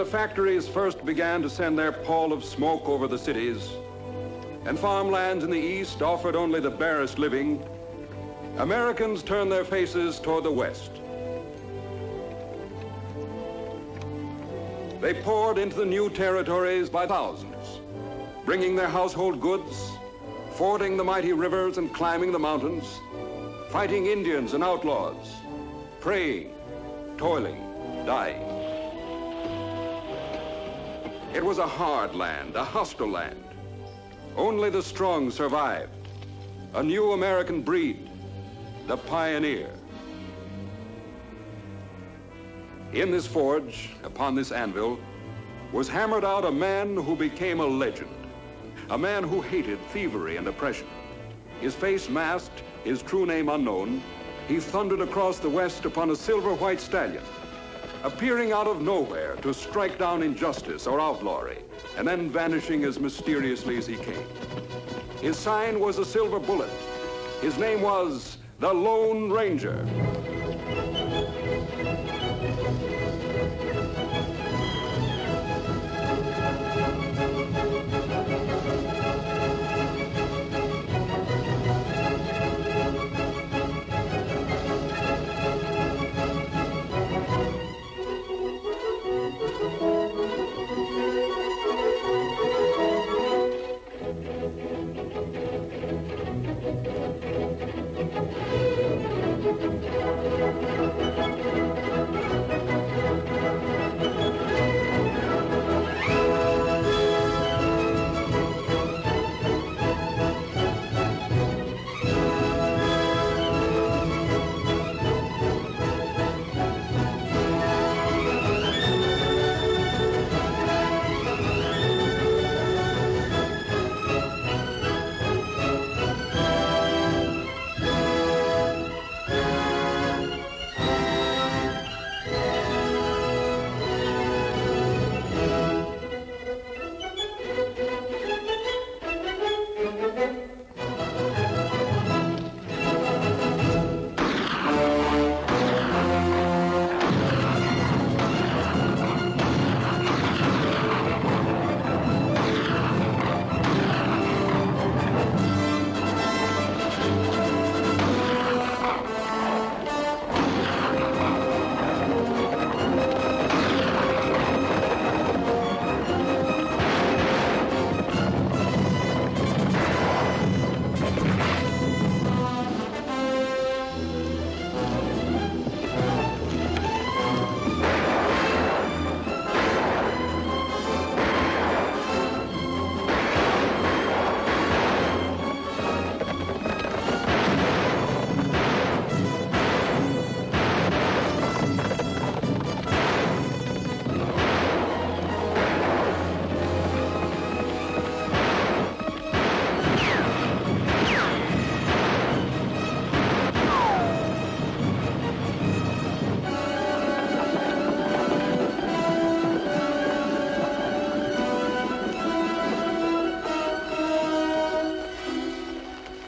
factories first began to send their pall of smoke over the cities, and farmlands in the east offered only the barest living, Americans turned their faces toward the west. They poured into the new territories by thousands, bringing their household goods, fording the mighty rivers and climbing the mountains, fighting Indians and outlaws, praying, toiling, dying. It was a hard land, a hostile land. Only the strong survived. A new American breed, the pioneer. In this forge, upon this anvil, was hammered out a man who became a legend. A man who hated thievery and oppression. His face masked, his true name unknown, he thundered across the West upon a silver-white stallion, appearing out of nowhere to strike down injustice or outlawry, and then vanishing as mysteriously as he came. His sign was a silver bullet. His name was the Lone Ranger.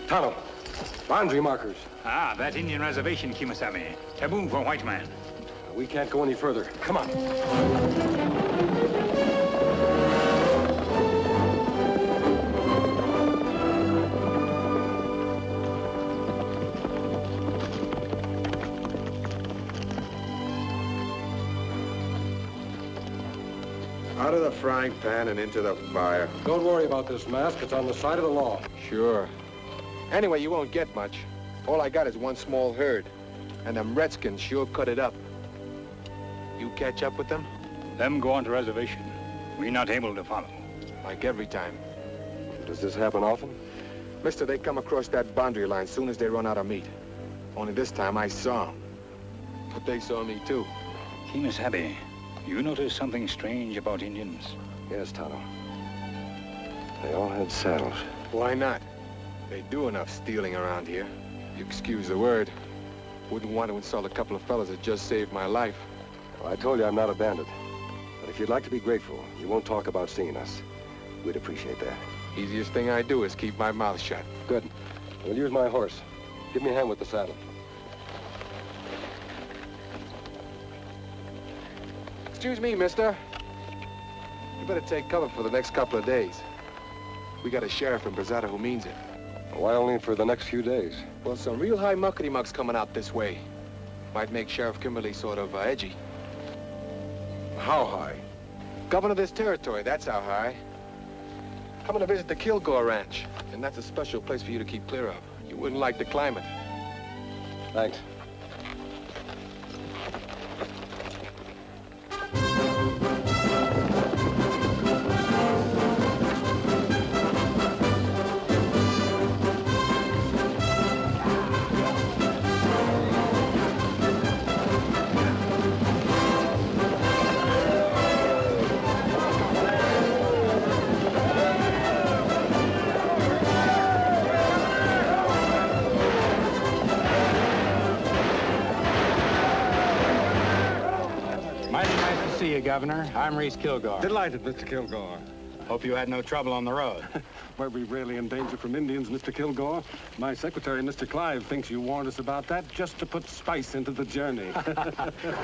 Tonto, boundary markers. Ah, that Indian reservation, Kimasabi. Taboo for white man. We can't go any further. Come on. Out of the frying pan and into the fire. Don't worry about this mask. It's on the side of the law. Sure. Anyway, you won't get much. All I got is one small herd. And them redskins sure cut it up. You catch up with them? Them go on to reservation. We're not able to follow. Like every time. Does this happen often? Mister, they come across that boundary line soon as they run out of meat. Only this time I saw them. But they saw me too. Kimasabi, you notice something strange about Indians? Yes, Tonto. They all had saddles. Why not? They do enough stealing around here. You excuse the word. Wouldn't want to insult a couple of fellas that just saved my life. Well, I told you I'm not a bandit. But if you'd like to be grateful, you won't talk about seeing us. We'd appreciate that. Easiest thing I do is keep my mouth shut. Good. We'll use my horse. Give me a hand with the saddle. Excuse me, mister. You better take cover for the next couple of days. We got a sheriff in Brazada who means it. Why only for the next few days? Well, some real high muckety-mucks coming out this way. Might make Sheriff Kimberley sort of edgy. How high? Governor of this territory, that's how high. Coming to visit the Kilgore ranch. And that's a special place for you to keep clear of. You wouldn't like the climate. Thanks. Governor. I'm Reece Kilgore. Delighted, Mr. Kilgore. Hope you had no trouble on the road. Were we really in danger from Indians, Mr. Kilgore? My secretary, Mr. Clive, thinks you warned us about that just to put spice into the journey.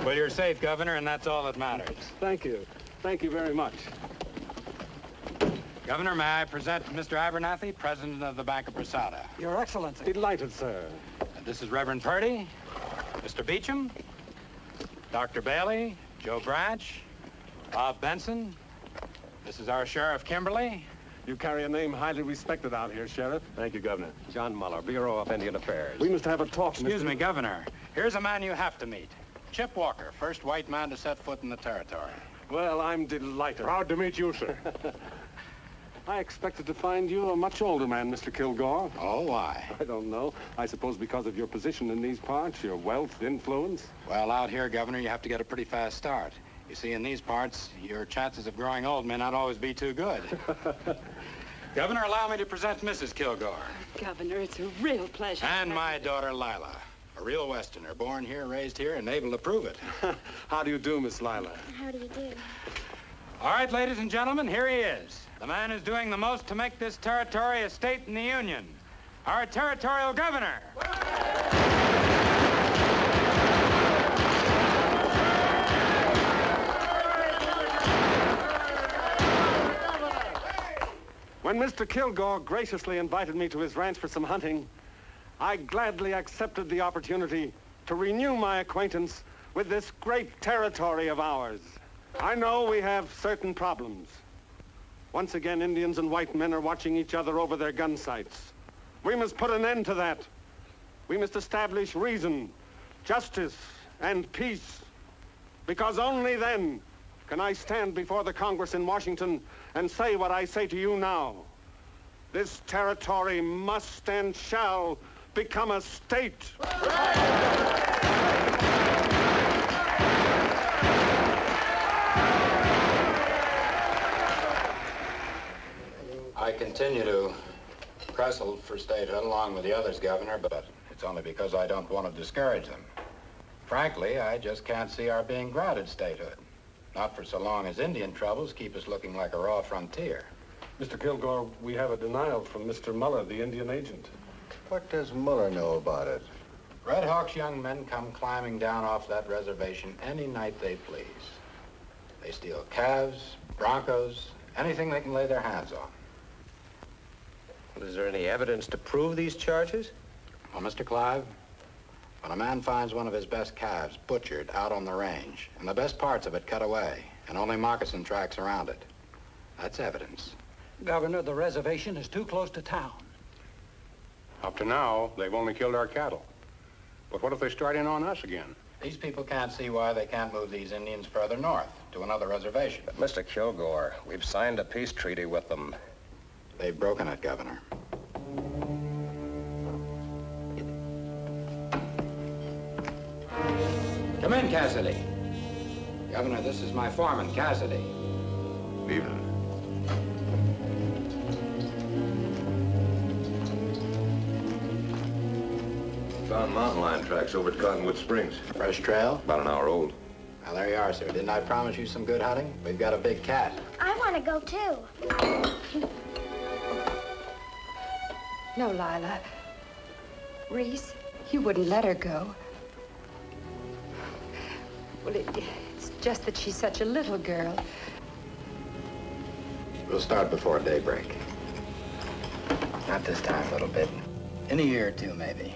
Well, you're safe, Governor, and that's all that matters. Thank you. Thank you very much. Governor, may I present Mr. Abernathy, president of the Bank of Brazada. Your Excellency. Delighted, sir. This is Reverend Purdy, Mr. Beecham, Dr. Bailey, Joe Branch, Bob Benson. This is our Sheriff Kimberley. You carry a name highly respected out here, Sheriff. Thank you, Governor. John Muller, Bureau of Indian Affairs. We must have a talk, Excuse me, Governor. Here's a man you have to meet. Chip Walker, first white man to set foot in the territory. Well, I'm delighted. Proud to meet you, sir. I expected to find you a much older man, Mr. Kilgore. Oh, why? I don't know. I suppose because of your position in these parts, your wealth, influence. Well, out here, Governor, you have to get a pretty fast start. You see, in these parts, your chances of growing old may not always be too good. Governor, allow me to present Mrs. Kilgore. Governor, it's a real pleasure. And my daughter, Lila. A real Westerner, born here, raised here, and able to prove it. How do you do, Miss Lila? How do you do? All right, ladies and gentlemen, here he is. The man who's doing the most to make this territory a state in the Union. Our territorial governor. When Mr. Kilgore graciously invited me to his ranch for some hunting, I gladly accepted the opportunity to renew my acquaintance with this great territory of ours. I know we have certain problems. Once again, Indians and white men are watching each other over their gun sights. We must put an end to that. We must establish reason, justice, and peace, because only then can I stand before the Congress in Washington and say what I say to you now. This territory must and shall become a state. I continue to wrestle for statehood along with the others, Governor, but it's only because I don't want to discourage them. Frankly, I just can't see our being granted statehood. Not for so long as Indian troubles keep us looking like a raw frontier. Mr. Kilgore, we have a denial from Mr. Muller, the Indian agent. What does Muller know about it? Red Hawk's young men come climbing down off that reservation any night they please. They steal calves, broncos, anything they can lay their hands on. Well, is there any evidence to prove these charges? Well, Mr. Clive, when a man finds one of his best calves butchered out on the range, and the best parts of it cut away, and only moccasin tracks around it, that's evidence. Governor, the reservation is too close to town. Up to now, they've only killed our cattle. But what if they start in on us again? These people can't see why they can't move these Indians further north to another reservation. But Mr. Kilgore, we've signed a peace treaty with them. They've broken it, Governor. Come in, Cassidy. Governor, this is my foreman, Cassidy. Evening. Found mountain lion tracks over at Cottonwood Springs. Fresh trail? About an hour old. Well, there you are, sir. Didn't I promise you some good hunting? We've got a big cat. I want to go too. No, Lila. Reece, you wouldn't let her go. Well, it's just that she's such a little girl. We'll start before daybreak. Not this time, little bit. In a year or two, maybe.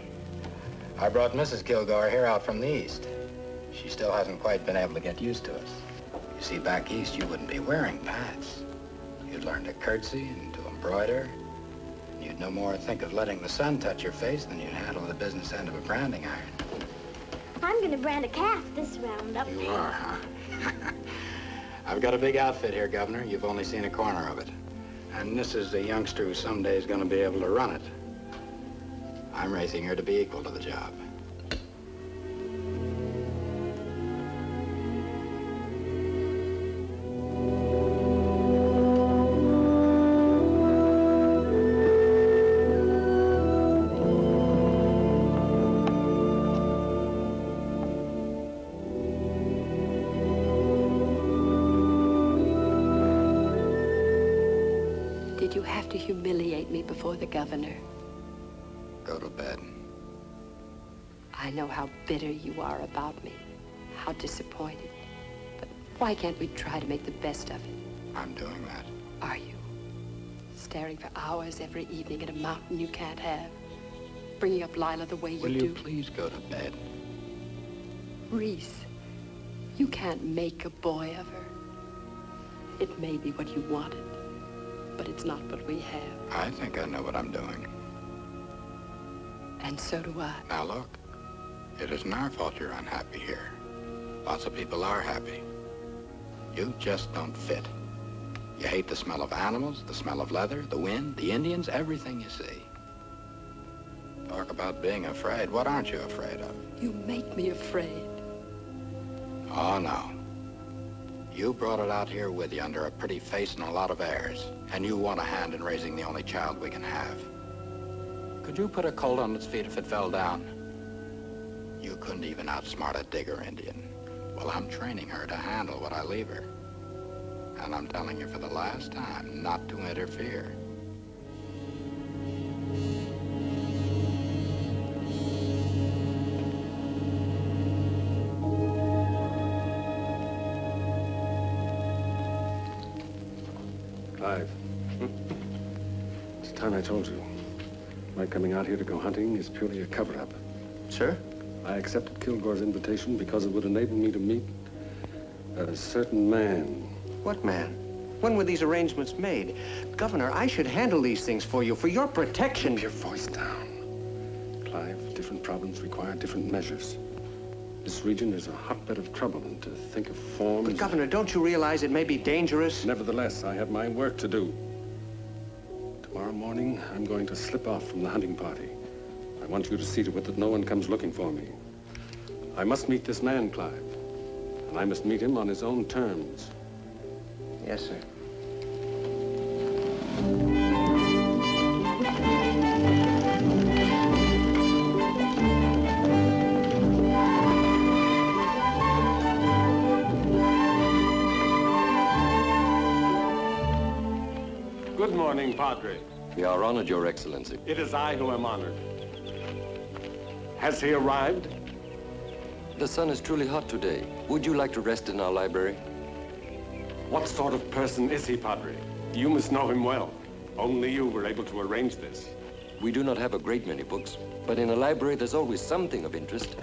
I brought Mrs. Kilgore here out from the east. She still hasn't quite been able to get used to us. You see, back east, you wouldn't be wearing pants. You'd learn to curtsy and to embroider. And you'd no more think of letting the sun touch your face than you'd handle the business end of a branding iron. I'm gonna brand a calf this roundup. You are, huh? I've got a big outfit here, Governor. You've only seen a corner of it. And this is a youngster who someday is going to be able to run it. I'm raising her to be equal to the job. Did you have to humiliate me before the governor? Go to bed. I know how bitter you are about me, how disappointed. But why can't we try to make the best of it? I'm doing that. Are you? Staring for hours every evening at a mountain you can't have? Bringing up Lila the way you do? Will you please go to bed? Reece, you can't make a boy of her. It may be what you wanted, but it's not what we have. I think I know what I'm doing. And so do I. Now look, it isn't our fault you're unhappy here. Lots of people are happy. You just don't fit. You hate the smell of animals, the smell of leather, the wind, the Indians, everything you see. Talk about being afraid. What aren't you afraid of? You make me afraid. Oh, no. You brought it out here with you under a pretty face and a lot of airs. And you want a hand in raising the only child we can have. Could you put a colt on its feet if it fell down? You couldn't even outsmart a digger Indian. Well, I'm training her to handle what I leave her. And I'm telling you for the last time not to interfere. Clive. It's time I told you. My coming out here to go hunting is purely a cover-up. Sir? I accepted Kilgore's invitation because it would enable me to meet a certain man. What man? When were these arrangements made? Governor, I should handle these things for you, for your protection. Keep your voice down. Clive, different problems require different measures. This region is a hotbed of trouble, and to think of forms... But, Governor, don't you realize it may be dangerous? Nevertheless, I have my work to do. Tomorrow morning, I'm going to slip off from the hunting party. I want you to see to it that no one comes looking for me. I must meet this man, Clive, and I must meet him on his own terms. Yes, sir. Good morning, Padre. We are honored, Your Excellency. It is I who am honored. Has he arrived? The sun is truly hot today. Would you like to rest in our library? What sort of person is he, Padre? You must know him well. Only you were able to arrange this. We do not have a great many books, but in a library there's always something of interest.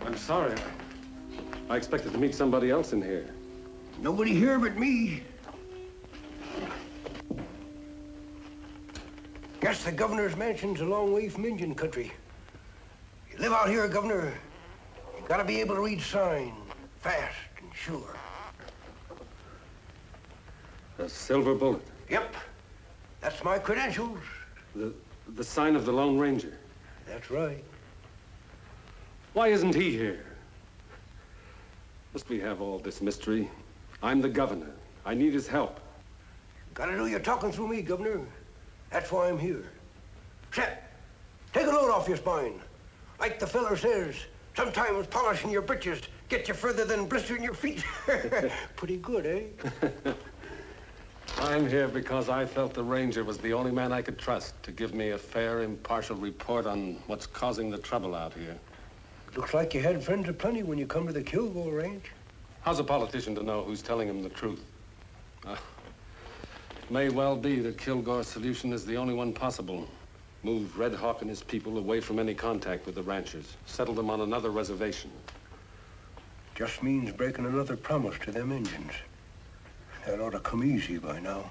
I'm sorry. I expected to meet somebody else in here. Nobody here but me. Guess the governor's mansion's a long way from Indian country. You live out here, Governor, you gotta be able to read sign, fast and sure. A silver bullet. Yep, that's my credentials. The sign of the Lone Ranger. That's right. Why isn't he here? Must we have all this mystery? I'm the governor. I need his help. Gotta do your talking through me, Governor. That's why I'm here. Shep, take a load off your spine. Like the feller says, sometimes polishing your britches gets you further than blistering your feet. Pretty good, eh? I'm here because I felt the ranger was the only man I could trust to give me a fair, impartial report on what's causing the trouble out here. Looks like you had friends aplenty when you come to the Kilgore ranch. How's a politician to know who's telling him the truth? It may well be that Kilgore's solution is the only one possible. Move Red Hawk and his people away from any contact with the ranchers. Settle them on another reservation. Just means breaking another promise to them Indians. That ought to come easy by now.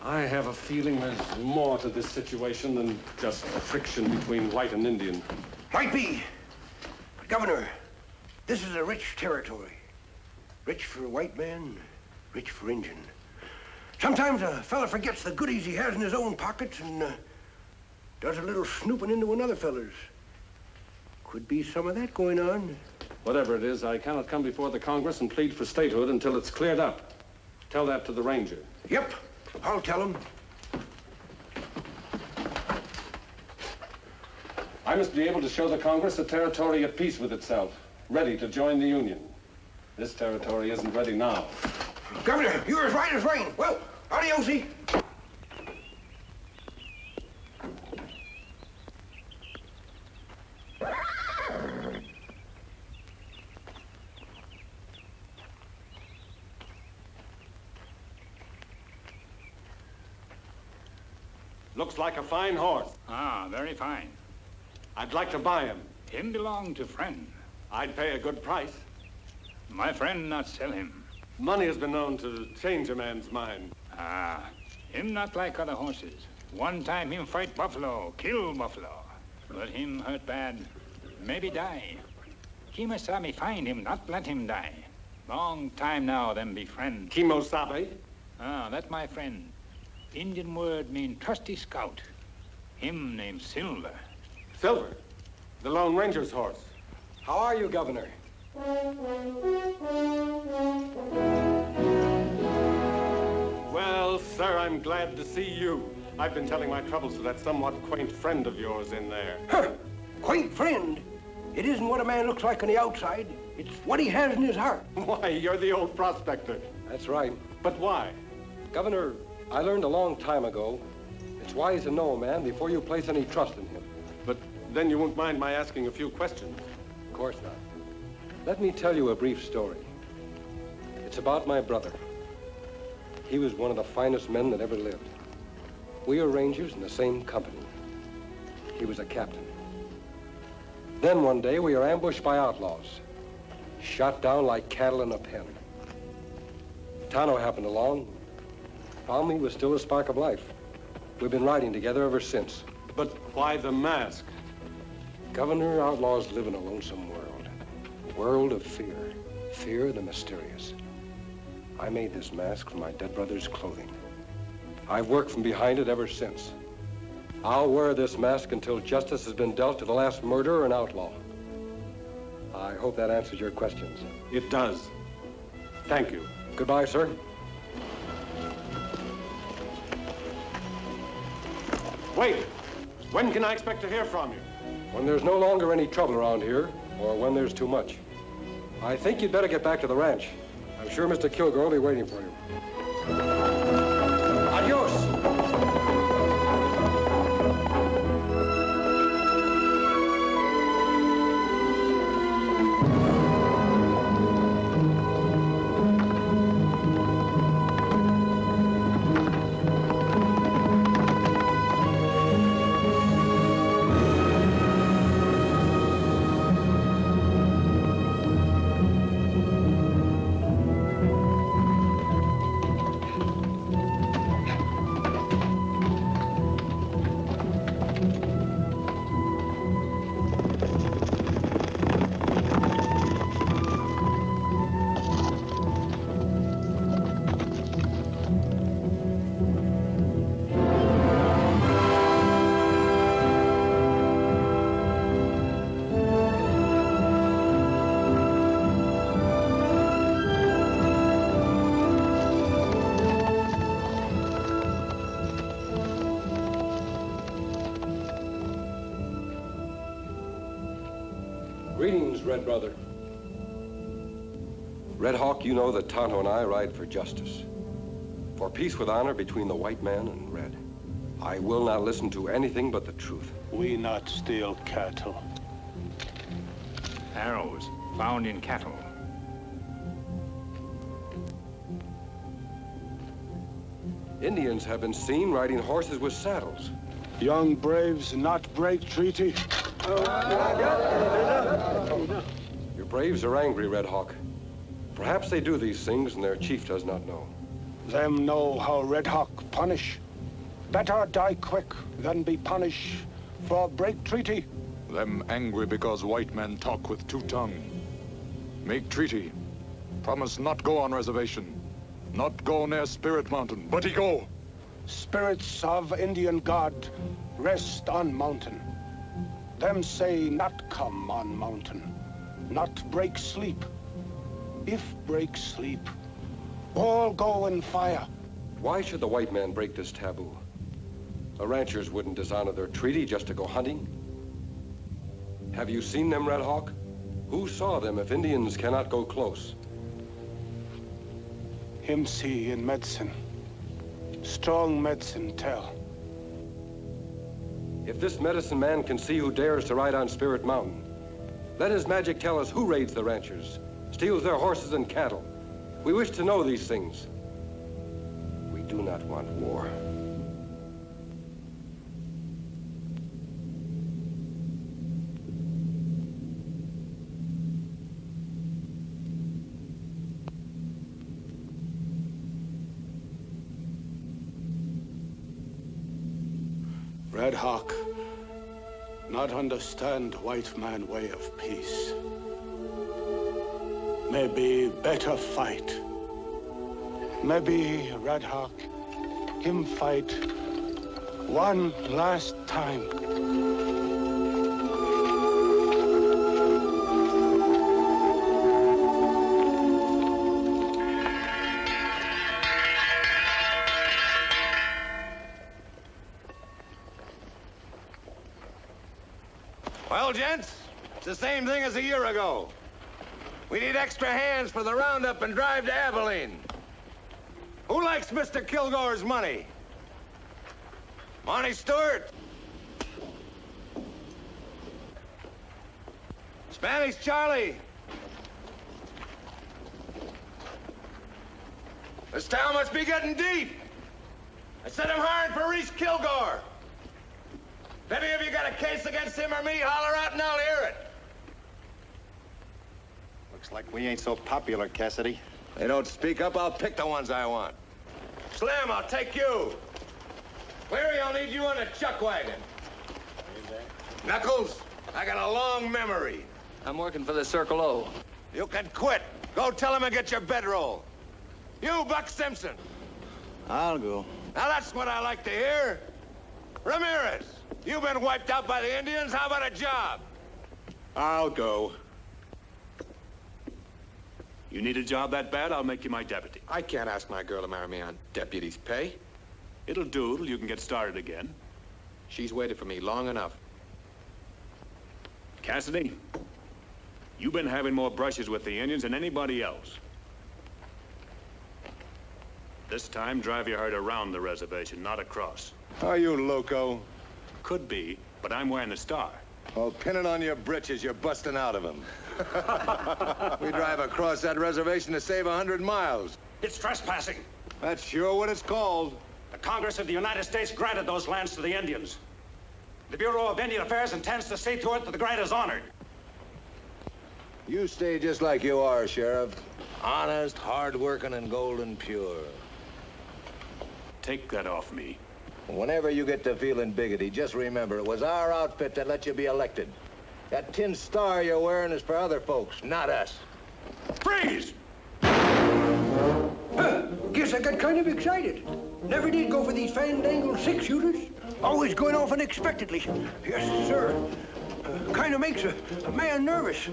I have a feeling there's more to this situation than just friction between white and Indian. Might be. But, Governor, this is a rich territory. Rich for white man, rich for Indian. Sometimes a fella forgets the goodies he has in his own pockets and does a little snooping into another fella's. Could be some of that going on. Whatever it is, I cannot come before the Congress and plead for statehood until it's cleared up. Tell that to the ranger. Yep, I'll tell him. I must be able to show the Congress a territory at peace with itself, ready to join the Union. This territory isn't ready now. Governor, you're as right as rain. Well, adios-y. Looks like a fine horse. Ah, very fine. I'd like to buy him. Him belong to friend. I'd pay a good price. My friend not sell him. Money has been known to change a man's mind. Ah, him not like other horses. One time him fight buffalo, kill buffalo. But him hurt bad, maybe die. Kemosabe find him, not let him die. Long time now, them be friend. Kemosabe? Ah, that my friend. Indian word mean trusty scout. Him named Silver. Silver? The Lone Ranger's horse. How are you, Governor? Well, sir, I'm glad to see you. I've been telling my troubles to that somewhat quaint friend of yours in there. Huh. Quaint friend? It isn't what a man looks like on the outside. It's what he has in his heart. Why, you're the old prospector. That's right. But why? Governor, I learned a long time ago, it's wise to know a man before you place any trust in him. But then you won't mind my asking a few questions. Of course not. Let me tell you a brief story. It's about my brother. He was one of the finest men that ever lived. We were rangers in the same company. He was a captain. Then one day we were ambushed by outlaws, shot down like cattle in a pen. Tonto happened along, found me with still a spark of life. We've been riding together ever since. But why the mask? Governor, outlaws live in a lonesome world. A world of fear. Fear of the mysterious. I made this mask from my dead brother's clothing. I've worked from behind it ever since. I'll wear this mask until justice has been dealt to the last murderer and outlaw. I hope that answers your questions. It does. Thank you. Goodbye, sir. Wait! When can I expect to hear from you? When there's no longer any trouble around here, or when there's too much. I think you'd better get back to the ranch. I'm sure Mr. Kilgore will be waiting for you. Adios! Greetings, Red Brother. Red Hawk, you know that Tonto and I ride for justice. For peace with honor between the white man and red. I will not listen to anything but the truth. We not steal cattle. Arrows found in cattle. Indians have been seen riding horses with saddles. Young braves not break treaty. Your braves are angry, Red Hawk. Perhaps they do these things and their chief does not know. Them know how Red Hawk punish. Better die quick than be punished for break treaty. Them angry because white men talk with two tongue. Make treaty. Promise not go on reservation. Not go near Spirit Mountain, but he go. Spirits of Indian God rest on mountain. Them say not come on mountain. Not break sleep. If break sleep, all go in fire. Why should the white man break this taboo? The ranchers wouldn't dishonor their treaty just to go hunting. Have you seen them, Red Hawk? Who saw them if Indians cannot go close? Him see in medicine. Strong medicine tell. If this medicine man can see who dares to ride on Spirit Mountain, let his magic tell us who raids the ranchers, steals their horses and cattle. We wish to know these things. We do not want war. Red Hawk not understand white man way of peace. Maybe better fight. Maybe Red Hawk him fight one last time. Well, gents, it's the same thing as a year ago. We need extra hands for the roundup and drive to Abilene. Who likes Mr. Kilgore's money? Monty Stewart? Spanish Charlie? This town must be getting deep. I said I'm hiring for Reece Kilgore. If any of you got a case against him or me, holler out and I'll hear it. Looks like we ain't so popular, Cassidy. They don't speak up, I'll pick the ones I want. Slim, I'll take you. Cleary, I'll need you on a chuck wagon. Knuckles, I got a long memory. I'm working for the Circle O. You can quit. Go tell him and get your bedroll. You, Buck Simpson. I'll go. Now that's what I like to hear. Ramirez, you've been wiped out by the Indians. How about a job? I'll go. You need a job that bad, I'll make you my deputy. I can't ask my girl to marry me on deputy's pay. It'll do till you can get started again. She's waited for me long enough. Cassidy, you've been having more brushes with the Indians than anybody else. This time, drive your herd around the reservation, not across. Are you loco? Could be, but I'm wearing the star. Well, pin it on your britches, you're busting out of them. We drive across that reservation to save 100 miles. It's trespassing. That's sure what it's called. The Congress of the United States granted those lands to the Indians. The Bureau of Indian Affairs intends to see to it that the grant is honored. You stay just like you are, Sheriff. Honest, hard-working, and golden pure. Take that off me. Whenever you get to feeling biggity, just remember, it was our outfit that let you be elected. That tin star you're wearing is for other folks, not us. Freeze! Guess I got kind of excited. Never did go for these fandangled six-shooters. Always going off unexpectedly. Yes, sir. Kind of makes a man nervous,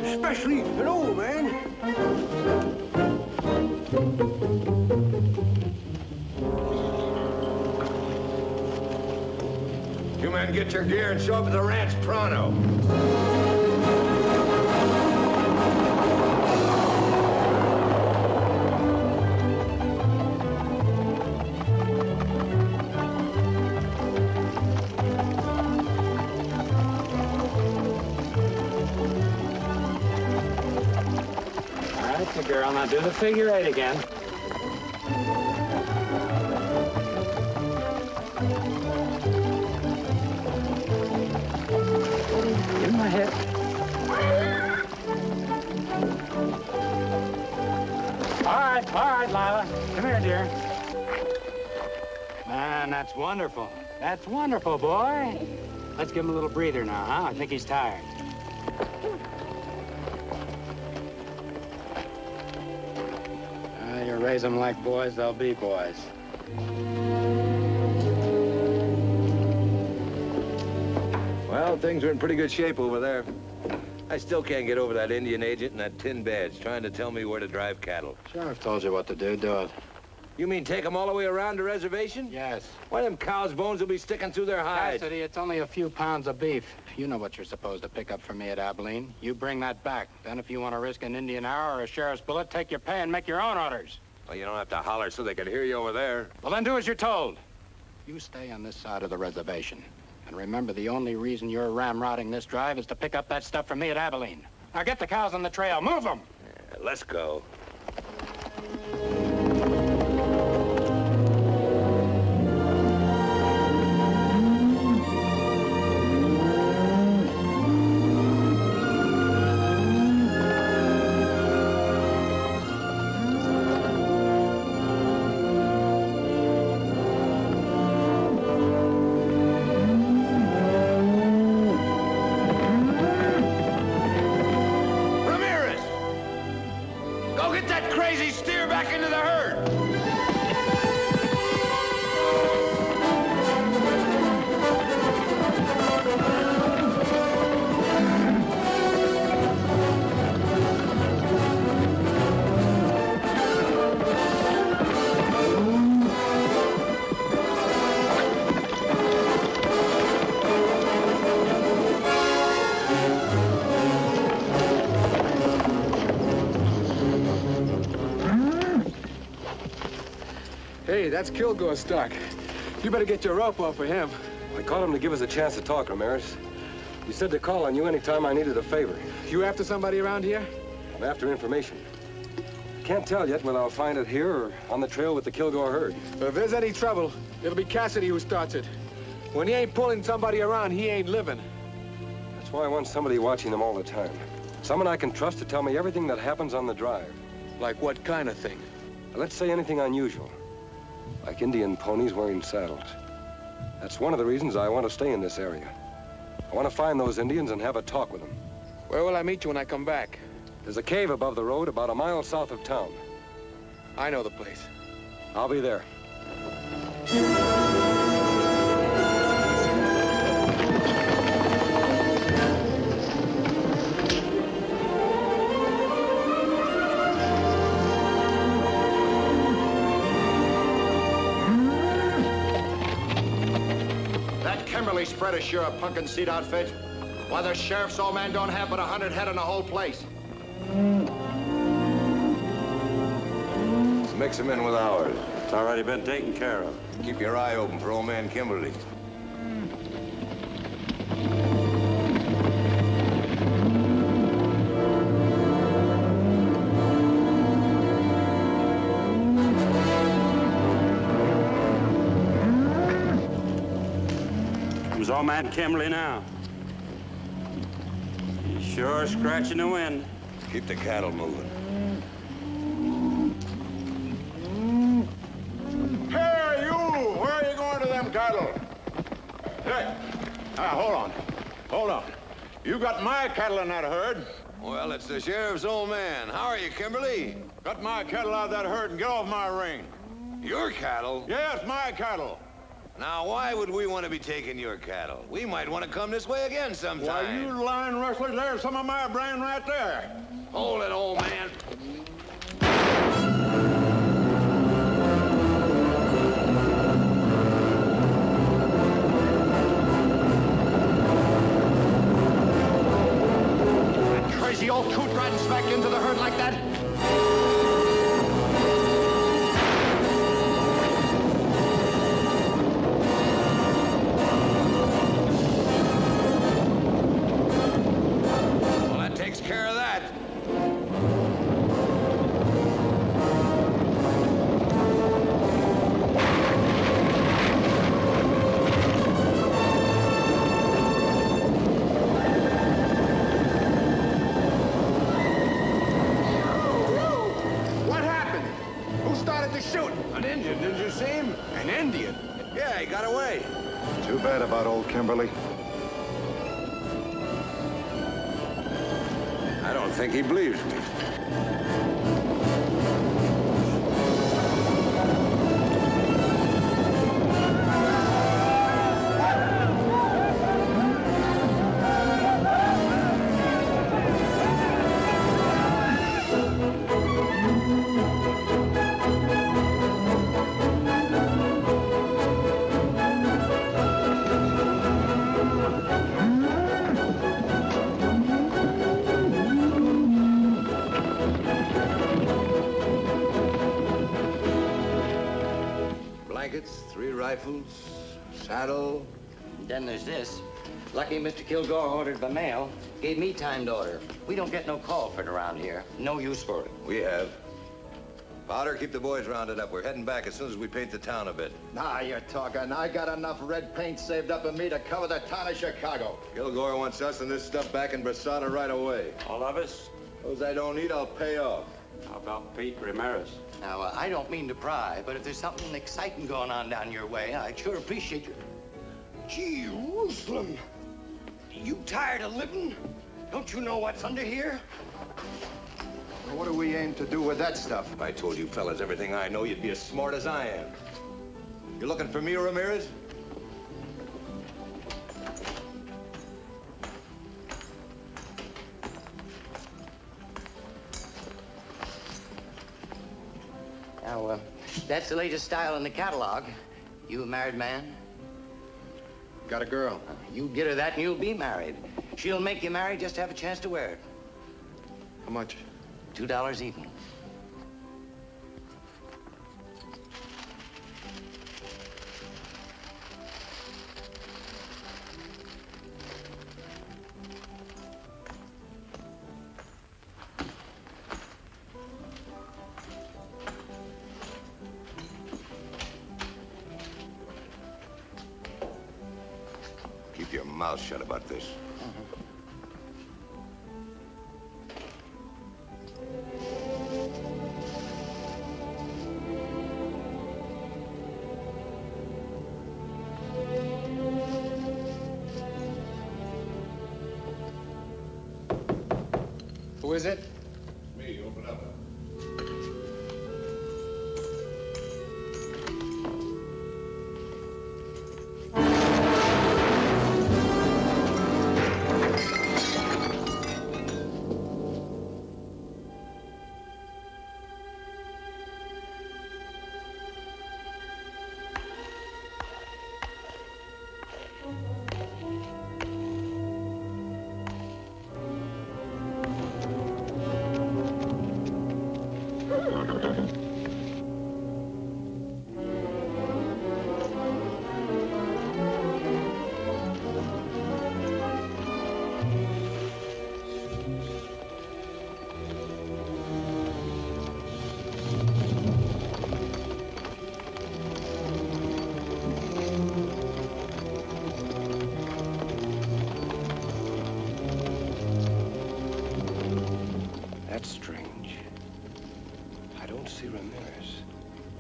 especially an old man. You men get your gear and show up at the ranch pronto. a girl. Now do the figure 8 again. In my head. All right, Lila. Come here, dear. Man, that's wonderful. That's wonderful, boy. Let's give him a little breather now, huh? I think he's tired. You raise them like boys, they'll be boys. Well, things are in pretty good shape over there. I still can't get over that Indian agent and that tin badge trying to tell me where to drive cattle. Sheriff told you what to do. Do it. You mean take them all the way around the reservation? Yes. Why, them cows' bones will be sticking through their hides. Cassidy, it's only a few pounds of beef. You know what you're supposed to pick up for me at Abilene. You bring that back. Then if you want to risk an Indian hour or a sheriff's bullet, take your pay and make your own orders. Well, you don't have to holler so they can hear you over there. Well, then do as you're told. You stay on this side of the reservation. And remember, the only reason you're ramrodding this drive is to pick up that stuff for me at Abilene. Now get the cows on the trail. Move them! Yeah, let's go. Hey, that's Kilgore's stock. You better get your rope off of him. I called him to give us a chance to talk, Ramirez. He said to call on you anytime I needed a favor. You after somebody around here? I'm after information. Can't tell yet whether I'll find it here or on the trail with the Kilgore herd. But if there's any trouble, it'll be Cassidy who starts it. When he ain't pulling somebody around, he ain't living. That's why I want somebody watching them all the time. Someone I can trust to tell me everything that happens on the drive. Like what kind of thing? Let's say anything unusual. Like Indian ponies wearing saddles. That's one of the reasons I want to stay in this area. I want to find those Indians and have a talk with them. Where will I meet you when I come back? There's a cave above the road about a mile south of town. I know the place. I'll be there. Kimberley spread a sure pumpkin seed outfit. Why, the sheriff's old man don't have but 100 head in the whole place. Let's mix them in with ours. It's already been taken care of. Keep your eye open for old man Kimberley. Old man Kimberley now. He's sure scratching the wind. Keep the cattle moving. Hey, you! Where are you going to them cattle? Hey, hold on. Hold on. You got my cattle in that herd. Well, it's the sheriff's old man. How are you, Kimberley? Got my cattle out of that herd and get off my ring. Your cattle? Yes, my cattle. Now, why would we want to be taking your cattle? We might want to come this way again sometime. Why, you lying rustlers, there's some of my brand right there. Hold it, old man. That crazy old coot riding smack into the herd like that? Care of that. bad about old Kimberley? I don't think he believes me. Rifles, saddle. Then there's this. Lucky Mr. Kilgore ordered by mail. Gave me time to order. We don't get no call for it around here. No use for it. We have. Powder, keep the boys rounded up. We're heading back as soon as we paint the town a bit. Nah, you're talking. I got enough red paint saved up in me to cover the town of Chicago. Kilgore wants us and this stuff back in Brasada right away. All of us? Those I don't need, I'll pay off. How about Pete Ramirez? Now, I don't mean to pry, but if there's something exciting going on down your way, I'd sure appreciate you. Jerusalem! You tired of living? Don't you know what's under here? Well, what do we aim to do with that stuff? If I told you fellas everything I know, you'd be as smart as I am. You looking for me, Ramirez? Now, that's the latest style in the catalog. You a married man? Got a girl. You get her that and you'll be married. She'll make you married just to have a chance to wear it. How much? $2 even. Keep your mouth shut about this. Who is it? It's me. Open up.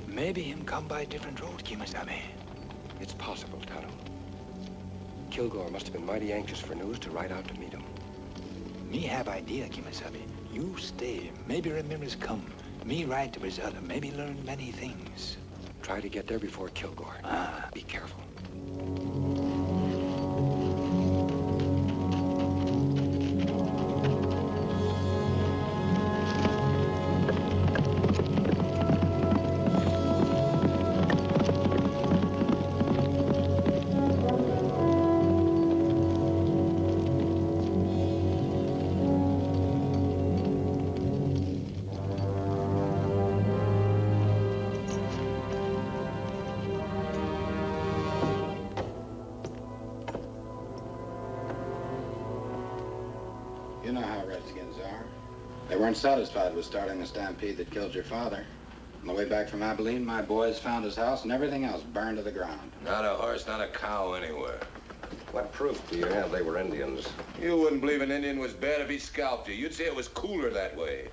Maybe him come by a different road, Kimasabi. It's possible, Tonto. Kilgore must have been mighty anxious for news to ride out to meet him. Me have idea, Kimasabi. You stay. Maybe Ramirez come. Me ride to Brasada. Maybe learn many things. Try to get there before Kilgore. Be careful. You know how Redskins are. They weren't satisfied with starting the stampede that killed your father. On the way back from Abilene, my boys found his house and everything else burned to the ground. Not a horse, not a cow anywhere. What proof do you have they were Indians? You wouldn't believe an Indian was bad if he scalped you. You'd say it was cooler that way.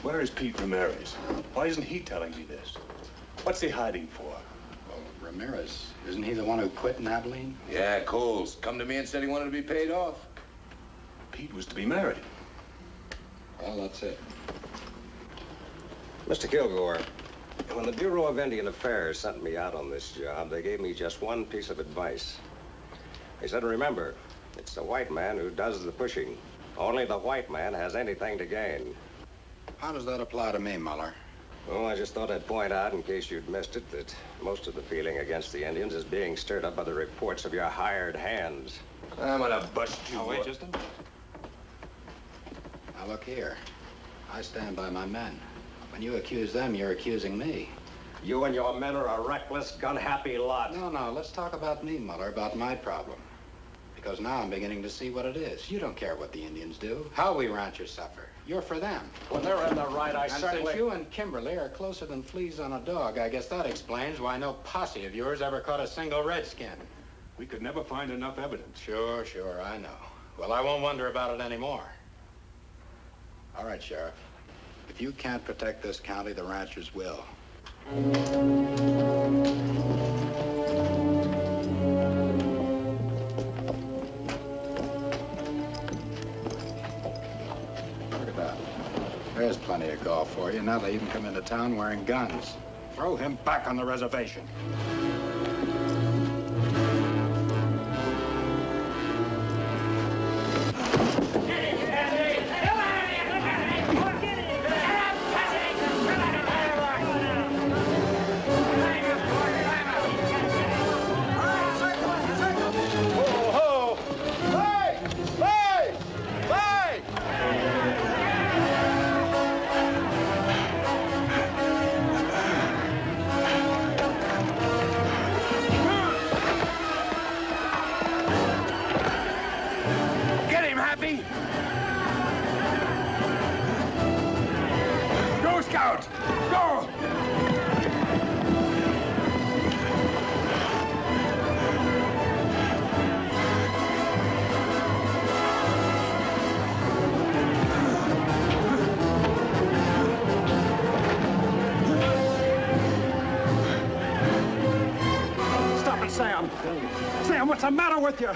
Where is Pete Ramirez? Why isn't he telling me this? What's he hiding for? Well, Ramirez, isn't he the one who quit in Abilene? Yeah, Coles. Come to me and said he wanted to be paid off. Pete was to be married. Well, that's it. Mr. Kilgore, when the Bureau of Indian Affairs sent me out on this job, they gave me just one piece of advice. They said, remember, it's the white man who does the pushing. Only the white man has anything to gain. How does that apply to me, Muller? Oh, I just thought I'd point out, in case you'd missed it, that most of the feeling against the Indians is being stirred up by the reports of your hired hands. I'm gonna bust you. Oh, wait just a minute. Now, look here. I stand by my men. When you accuse them, you're accusing me. You and your men are a reckless, gun-happy lot. No, let's talk about me, Muller, about my problem. Because now I'm beginning to see what it is. You don't care what the Indians do, how we ranchers suffer. You're for them. When they're in the right, I certainly... Since you and Kimberley are closer than fleas on a dog, I guess that explains why no posse of yours ever caught a single redskin. We could never find enough evidence. Sure, I know. Well, I won't wonder about it anymore. All right, Sheriff. If you can't protect this county, the ranchers will. There's plenty of golf for you. Now they even come into town wearing guns. Throw him back on the reservation. Sam, what's the matter with you?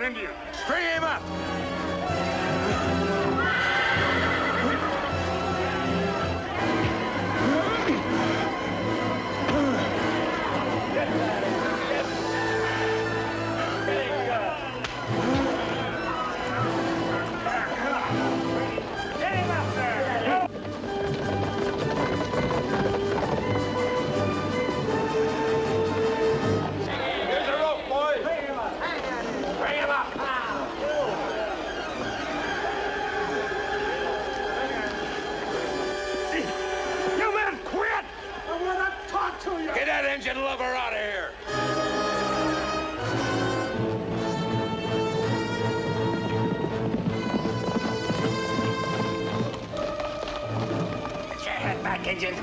Indian. String him up! Get that engine lover out of here! Get your head back, engine.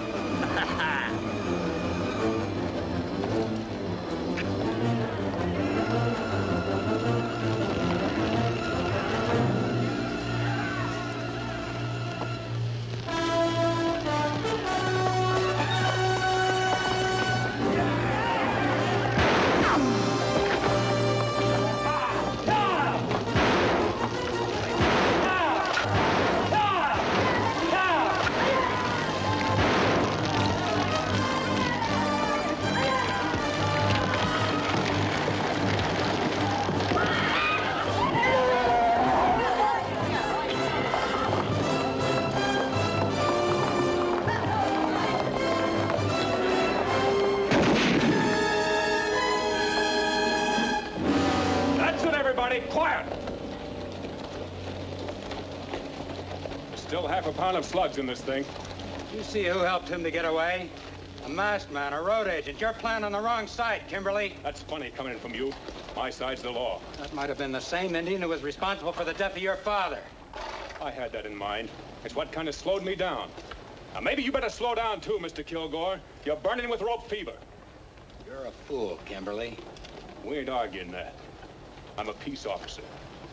keep quiet. Still half a pound of slugs in this thing. You see who helped him to get away? A masked man, a road agent. You're playing on the wrong side, Kimberley. That's funny coming in from you. My side's the law. That might have been the same Indian who was responsible for the death of your father. I had that in mind. It's what kind of slowed me down. Now, maybe you better slow down, too, Mr. Kilgore. You're burning with rope fever. You're a fool, Kimberley. We ain't arguing that. I'm a peace officer.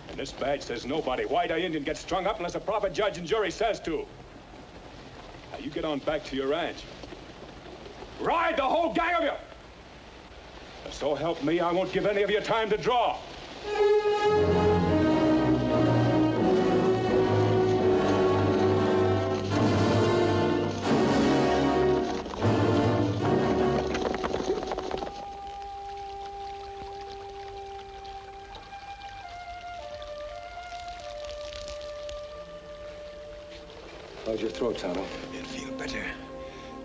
And this badge says nobody, white or Indian, gets strung up unless a proper judge and jury says to. Now, you get on back to your ranch. Ride, the whole gang of you! So help me, I won't give any of you time to draw. How's your throat, Tonto? It'll feel better.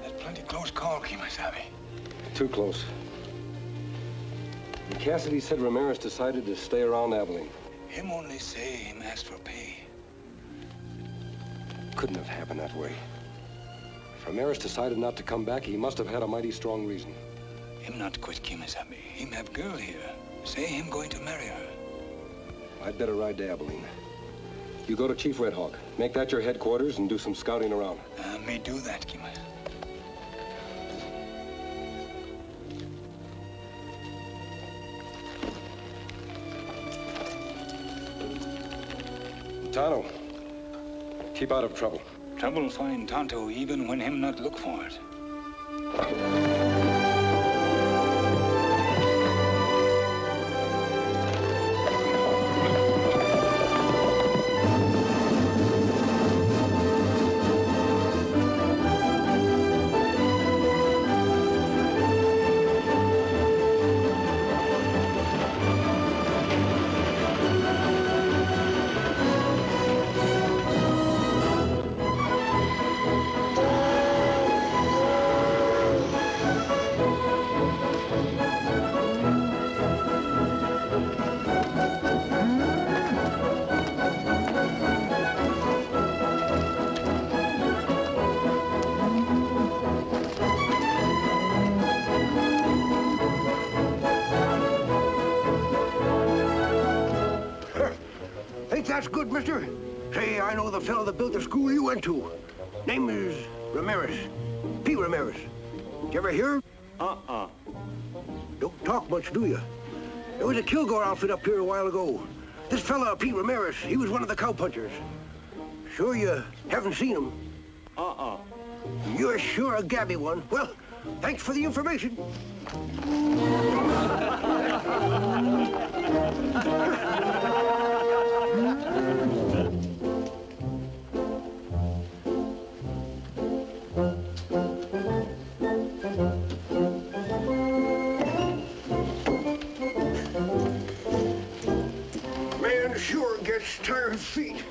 That's plenty close call, Kimasabi. Too close. And Cassidy said Ramirez decided to stay around Abilene. Him only say him asked for pay. Couldn't have happened that way. If Ramirez decided not to come back, he must have had a mighty strong reason. Him not quit, Kimasabi. Him have girl here. Say him going to marry her. I'd better ride to Abilene. You go to Chief Red Hawk. Make that your headquarters and do some scouting around. May do that, Kima. Tonto, keep out of trouble. Trouble find Tonto even when him not look for it. That's good, mister. Say, I know the fellow that built the school you went to. Name is Ramirez. P. Ramirez. Did you ever hear? Don't talk much, do you? There was a Kilgore outfit up here a while ago. This fella, P. Ramirez, he was one of the cowpunchers. Sure you haven't seen him? You're sure a gabby one. Well, thanks for the information. Man sure gets tired feet.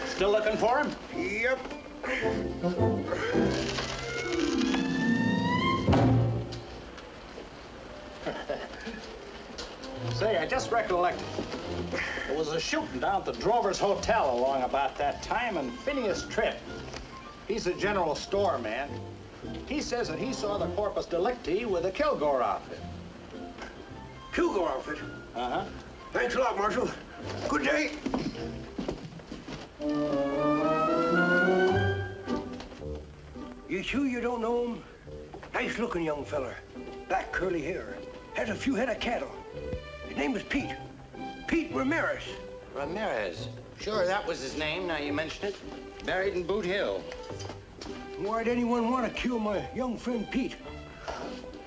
Still looking for him? Yep. Say, I just recollected. There was a shooting down at the Drover's Hotel along about that time, and Phineas Tripp, he's a general store man. He says that he saw the corpus delicti with a Kilgore outfit. Kilgore outfit? Uh-huh. Thanks a lot, Marshal. Good day. You sure you don't know him? Nice-looking young feller. Black curly hair. Has a few head of cattle. His name is Pete. Pete Ramirez. Ramirez? Sure, that was his name, now you mention it. Buried in Boot Hill. Why'd anyone want to kill my young friend Pete?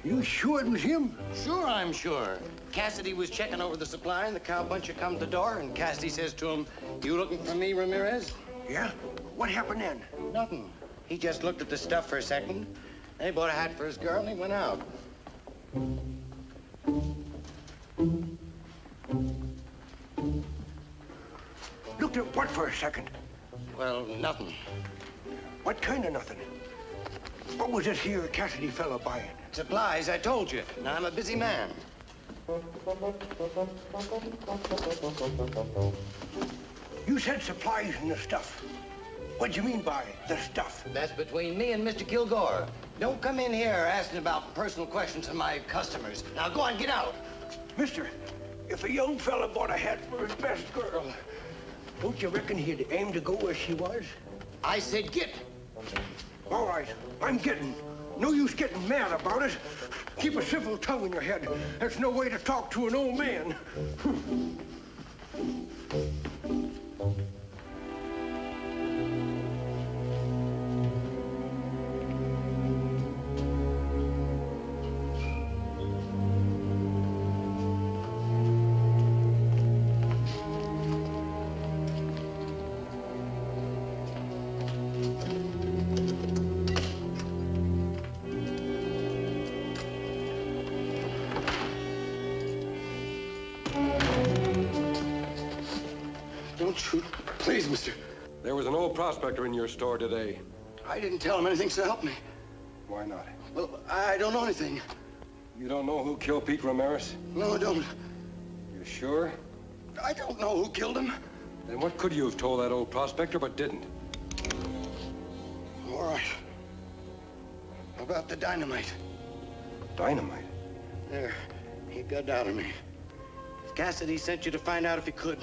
You sure it was him? Sure, I'm sure. Cassidy was checking over the supply, and the cowpuncher come to the door, and Cassidy says to him, "You looking for me, Ramirez?" Yeah? What happened then? Nothing. He just looked at the stuff for a second. Then he bought a hat for his girl, and he went out. Looked at what for a second? Well, nothing. What kind of nothing? What was this here Cassidy fella buying? Supplies, I told you. Now, I'm a busy man. You said supplies and the stuff. What do you mean by the stuff? That's between me and Mr. Kilgore. Don't come in here asking about personal questions of my customers. Now go on, get out. Mister, if a young fella bought a hat for his best girl, don't you reckon he'd aim to go where she was? I said get. All right, I'm getting. No use getting mad about it. Keep a civil tongue in your head. That's no way to talk to an old man. Don't shoot. Please, mister. There was an old prospector in your store today. I didn't tell him anything, so help me. Why not? Well, I don't know anything. You don't know who killed Pete Ramirez? No, I don't. You sure? I don't know who killed him. Then what could you have told that old prospector but didn't? All right. About the dynamite. Dynamite? There. He got out of me. Cassidy sent you to find out if he could.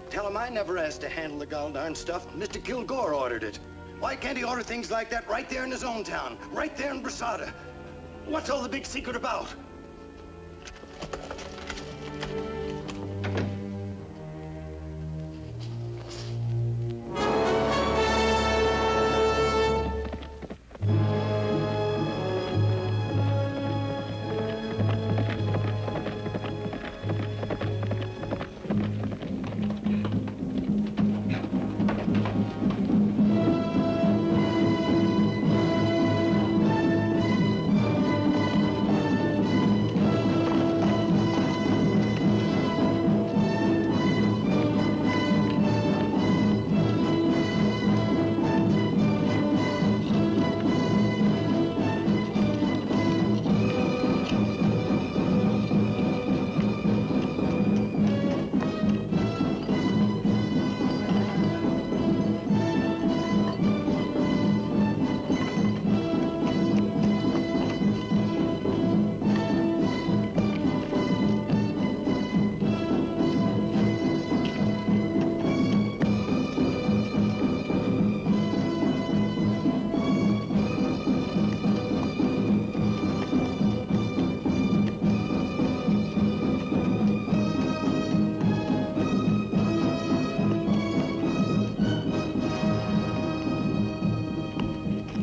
Tell him I never asked to handle the gall-darn stuff. Mr. Kilgore ordered it. Why can't he order things like that right there in his own town? Right there in Brasada? What's all the big secret about?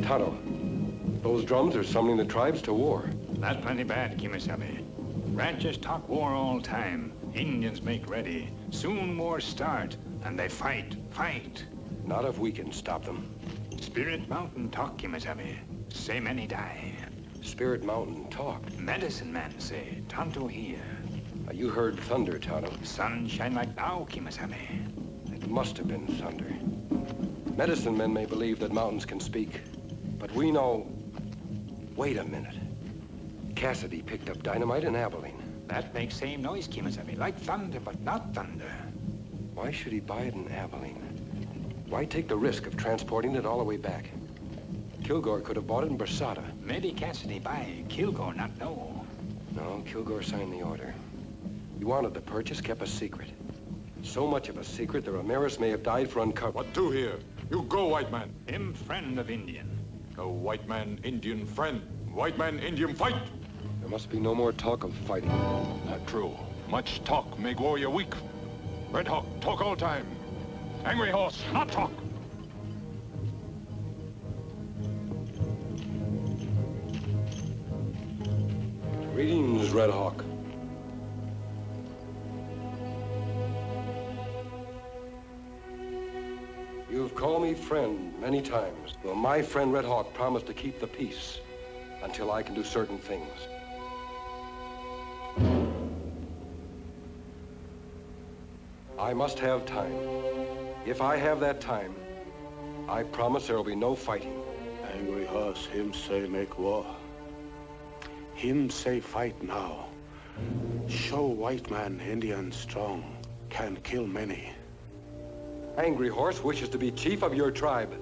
Tonto, those drums are summoning the tribes to war. That's plenty bad, Kimasabi. Ranchers talk war all time. Indians make ready. Soon war start, and they fight. Not if we can stop them. Spirit Mountain talk, Kimasabi. Say many die. Spirit Mountain talk? Medicine man say, Tonto here. You heard thunder, Tonto. Sun shine like now, Kimasabi. It must have been thunder. Medicine men may believe that mountains can speak, but we know... Wait a minute. Cassidy picked up dynamite in Abilene. That makes same noise, Kimasabi, like thunder, but not thunder. Why should he buy it in Abilene? Why take the risk of transporting it all the way back? Kilgore could have bought it in Brasada. Maybe Cassidy buy, Kilgore not know. No, Kilgore signed the order. He wanted the purchase kept a secret. So much of a secret that Ramirez may have died for uncover. What do here? You go, white man. Him friend of Indian. Go, white man, Indian friend. White man, Indian fight. There must be no more talk of fighting. Not true. Much talk make warrior weak. Red Hawk, talk all time. Angry horse, not talk. Greetings, Red Hawk. You've called me friend many times. Well, my friend Red Hawk promised to keep the peace until I can do certain things. I must have time. If I have that time, I promise there will be no fighting. Angry horse, him say make war. Him say fight now. show white man Indian strong, can kill many. Angry Horse wishes to be chief of your tribe.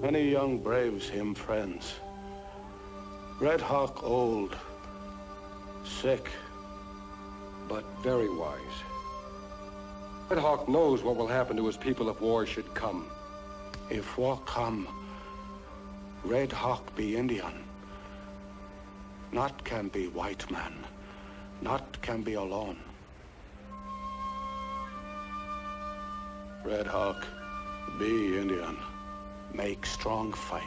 Many young braves him friends. Red Hawk old, sick, but very wise. Red Hawk knows what will happen to his people if war should come. If war come, Red Hawk be Indian. Not can be white man. Not can be alone. Red Hawk be Indian. Make strong fight.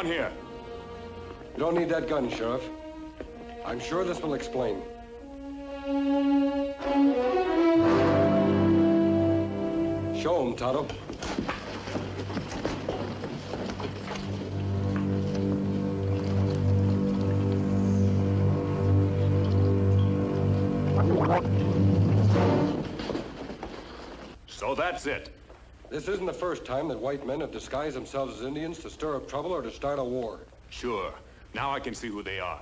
Here. You don't need that gun, Sheriff. I'm sure this will explain. Show him, Tonto. So that's it. This isn't the first time that white men have disguised themselves as Indians to stir up trouble or to start a war. Sure. Now I can see who they are.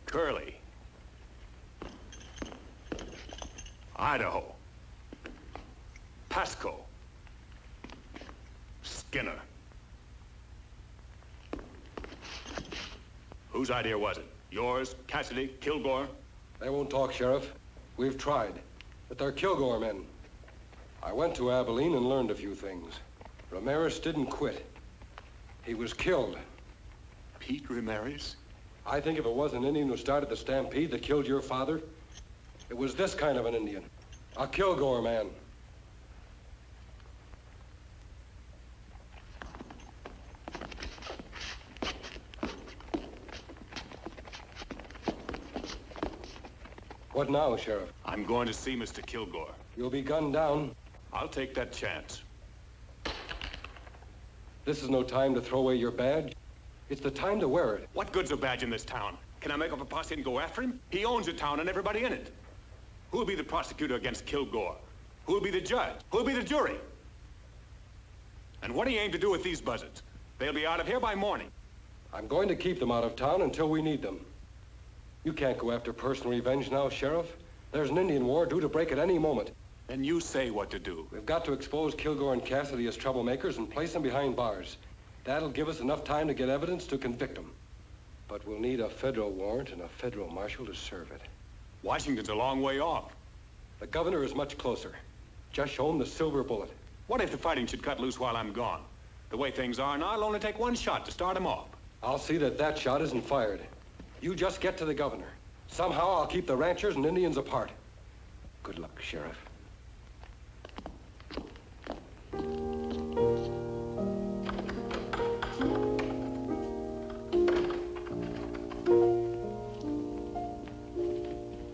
Curly. Idaho. Pasco. Skinner. Whose idea was it? Yours, Cassidy, Kilgore? They won't talk, Sheriff. We've tried. But they're Kilgore men. I went to Abilene and learned a few things. Ramirez didn't quit. He was killed. Pete Ramirez? I think if it was an Indian who started the stampede that killed your father, it was this kind of an Indian. A Kilgore man. What now, Sheriff? I'm going to see Mr. Kilgore. You'll be gunned down. I'll take that chance. This is no time to throw away your badge. It's the time to wear it. What good's a badge in this town? Can I make up a posse and go after him? He owns the town and everybody in it. Who'll be the prosecutor against Kilgore? Who'll be the judge? Who'll be the jury? And what do you aim to do with these buzzards? They'll be out of here by morning. I'm going to keep them out of town until we need them. You can't go after personal revenge now, Sheriff. There's an Indian war due to break at any moment. Then you say what to do. We've got to expose Kilgore and Cassidy as troublemakers and place them behind bars. That'll give us enough time to get evidence to convict them. But we'll need a federal warrant and a federal marshal to serve it. Washington's a long way off. The governor is much closer. Just show him the silver bullet. What if the fighting should cut loose while I'm gone? The way things are now, I'll only take one shot to start him off. I'll see that that shot isn't fired. You just get to the governor. Somehow I'll keep the ranchers and Indians apart. Good luck, Sheriff.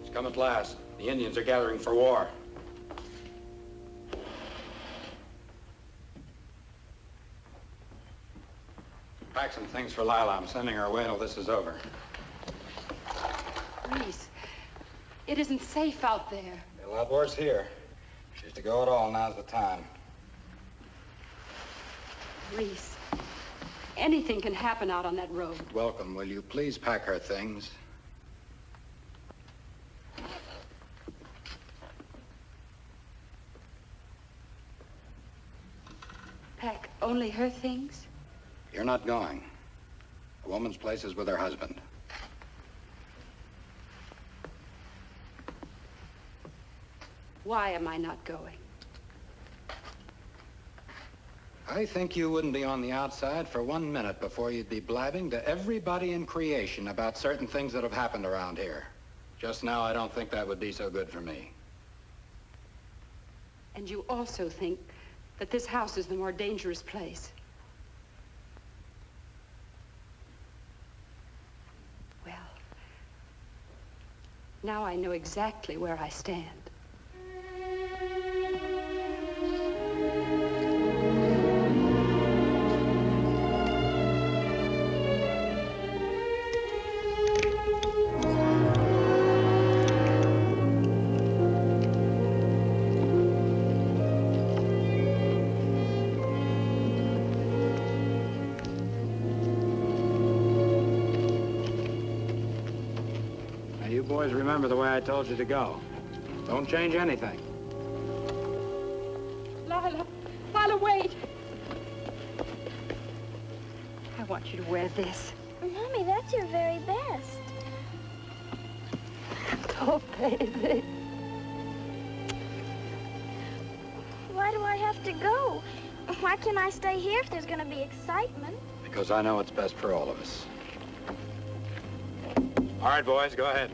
It's come at last. The Indians are gathering for war. Pack some things for Lila. I'm sending her away till this is over. Reece, it isn't safe out there. A lot worse here. She's to go at all. Now's the time. Reece, Anything can happen out on that road. Welcome, will you please pack her things? Pack only her things? You're not going. A woman's place is with her husband. Why am I not going? I think you wouldn't be on the outside for 1 minute before you'd be blabbing to everybody in creation about certain things that have happened around here. Just now, I don't think that would be so good for me. And you also think that this house is the more dangerous place. Well, now I know exactly where I stand. Boys, remember the way I told you to go. Don't change anything. Lila, Lila, wait. I want you to wear this. Mommy, that's your very best. Oh, baby. Why do I have to go? Why can't I stay here if there's going to be excitement? Because I know it's best for all of us. All right, boys, go ahead.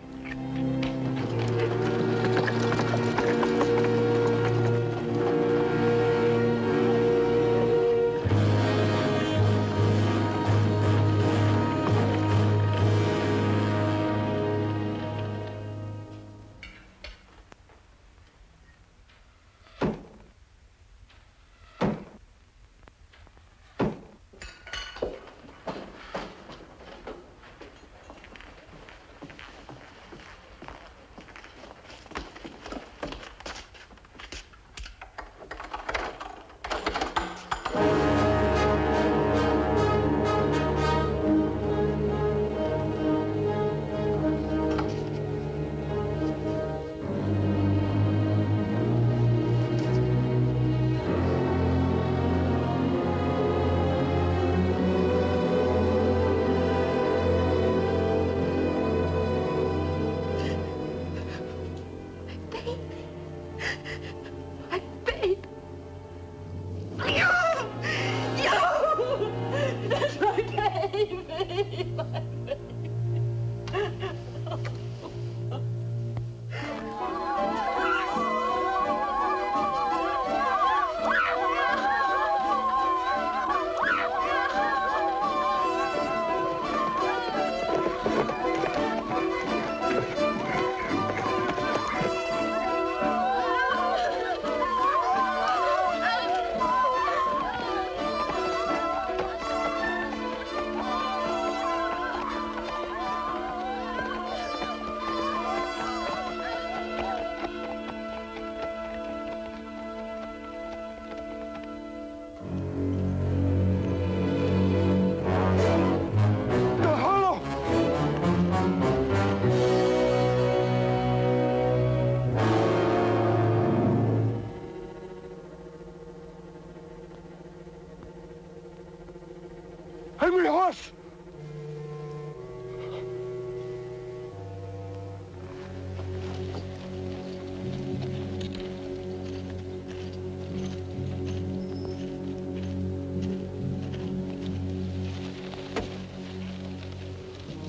Henry Horse!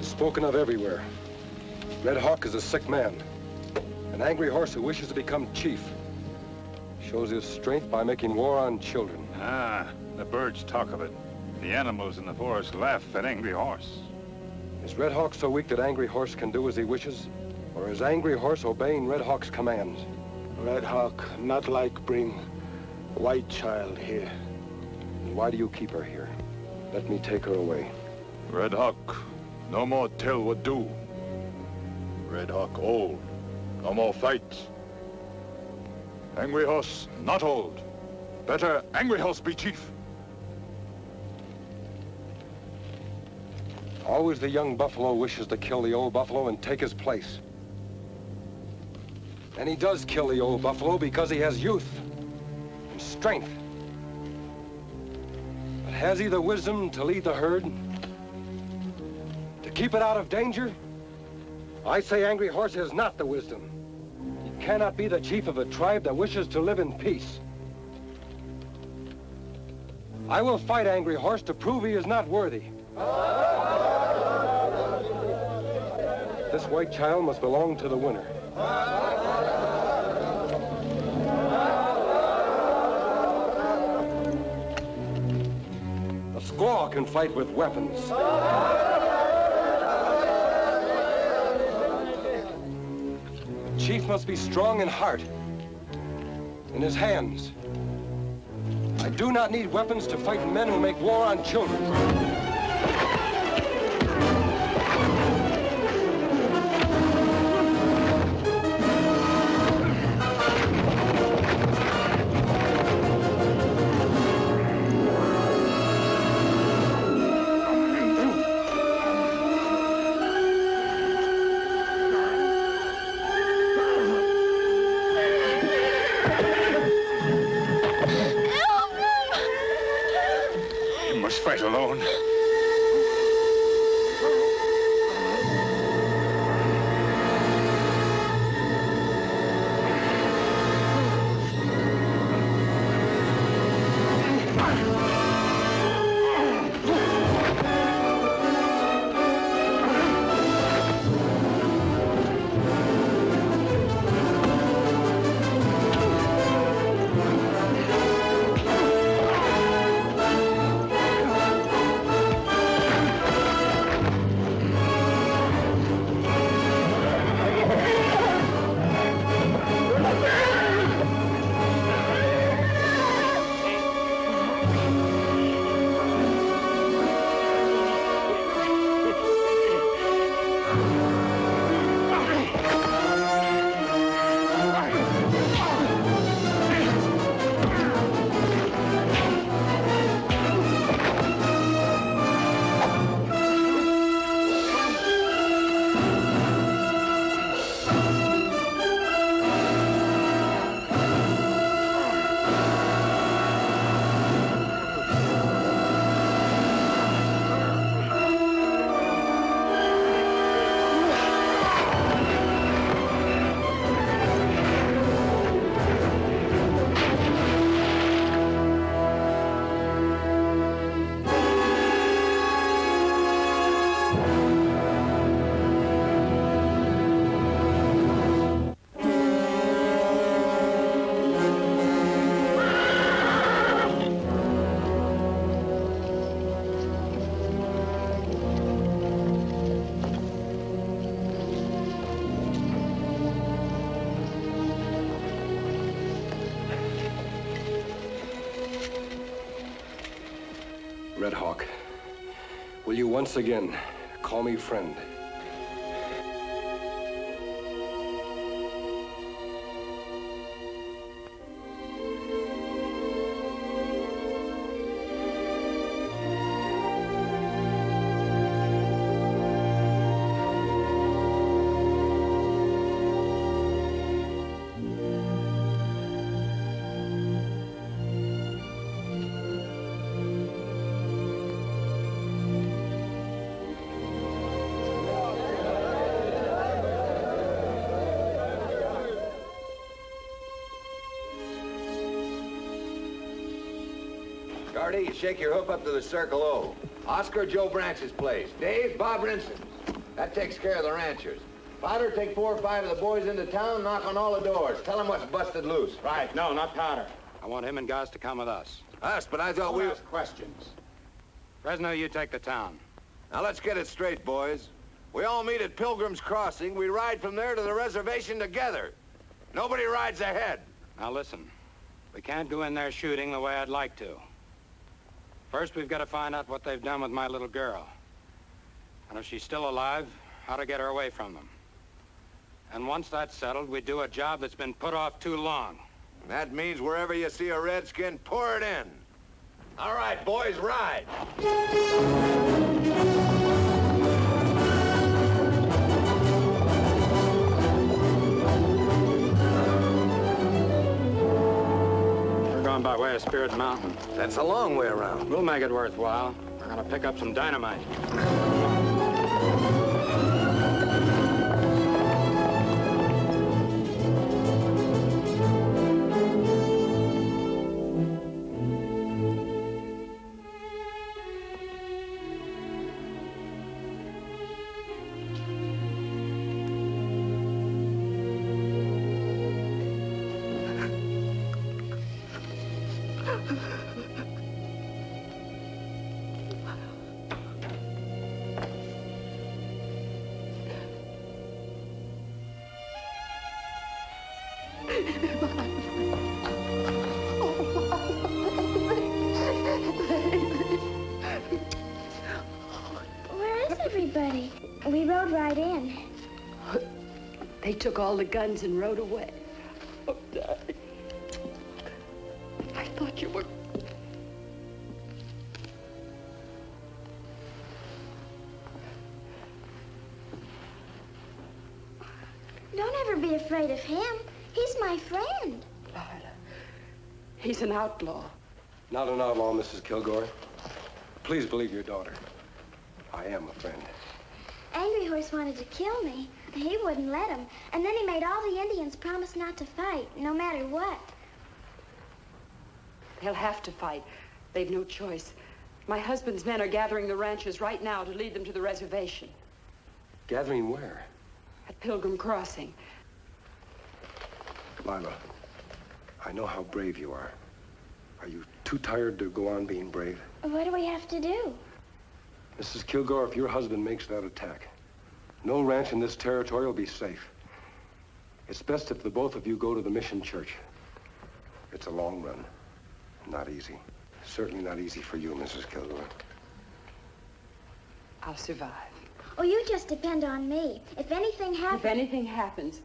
Spoken of everywhere. Red Hawk is a sick man. An angry horse who wishes to become chief. Shows his strength by making war on children. Ah, the birds talk of it. The animals in the forest laugh at Angry Horse. Is Red Hawk so weak that Angry Horse can do as he wishes? Or is Angry Horse obeying Red Hawk's commands? Red Hawk not like bring white child here. And why do you keep her here? Let me take her away. Red Hawk, no more tell would do. Red Hawk old, no more fight. Angry Horse not old. Better Angry Horse be chief. Always the young buffalo wishes to kill the old buffalo and take his place. And he does kill the old buffalo because he has youth and strength. But has he the wisdom to lead the herd? To keep it out of danger? I say Angry Horse has not the wisdom. He cannot be the chief of a tribe that wishes to live in peace. I will fight Angry Horse to prove he is not worthy. This white child must belong to the winner. A squaw can fight with weapons. The chief must be strong in heart, in his hands. I do not need weapons to fight men who make war on children. Fight alone. Red Hawk, will you once again call me friend? Guardy, you shake your hoof up to the Circle O. Oscar, Joe Branch's place. Dave, Bob Rinson's. That takes care of the ranchers. Powder, take 4 or 5 of the boys into town, knock on all the doors. Tell them what's busted loose. Right. No, not Powder. I want him and Goss to come with us. Us, but I thought we... ask questions. Fresno, you take the town. Now, let's get it straight, boys. We all meet at Pilgrim's Crossing. We ride from there to the reservation together. Nobody rides ahead. Now, listen. We can't go in there shooting the way I'd like to. First, we've got to find out what they've done with my little girl. And if she's still alive, how to get her away from them. And once that's settled, we do a job that's been put off too long. That means wherever you see a redskin, pour it in. All right, boys, ride. by way of Spirit Mountain. That's a long way around. We'll make it worthwhile. We're gonna pick up some dynamite. Where is everybody? We rode right in. They took all the guns and rode away. Oh, darling. I thought you were... Don't ever be afraid of him. He's my friend. Lila, he's an outlaw. Not an outlaw, Mrs. Kilgore. Please believe your daughter. I am a friend. Angry Horse wanted to kill me. He wouldn't let him. And then he made all the Indians promise not to fight, no matter what. They'll have to fight. They've no choice. My husband's men are gathering the ranchers right now to lead them to the reservation. Gathering where? At Pilgrim Crossing. Lila, I know how brave you are. Are you too tired to go on being brave? What do we have to do? Mrs. Kilgore, if your husband makes that attack, no ranch in this territory will be safe. It's best if the both of you go to the mission church. It's a long run. Not easy. Certainly not easy for you, Mrs. Kilgore. I'll survive. Oh, you just depend on me. If anything happens... If anything happens,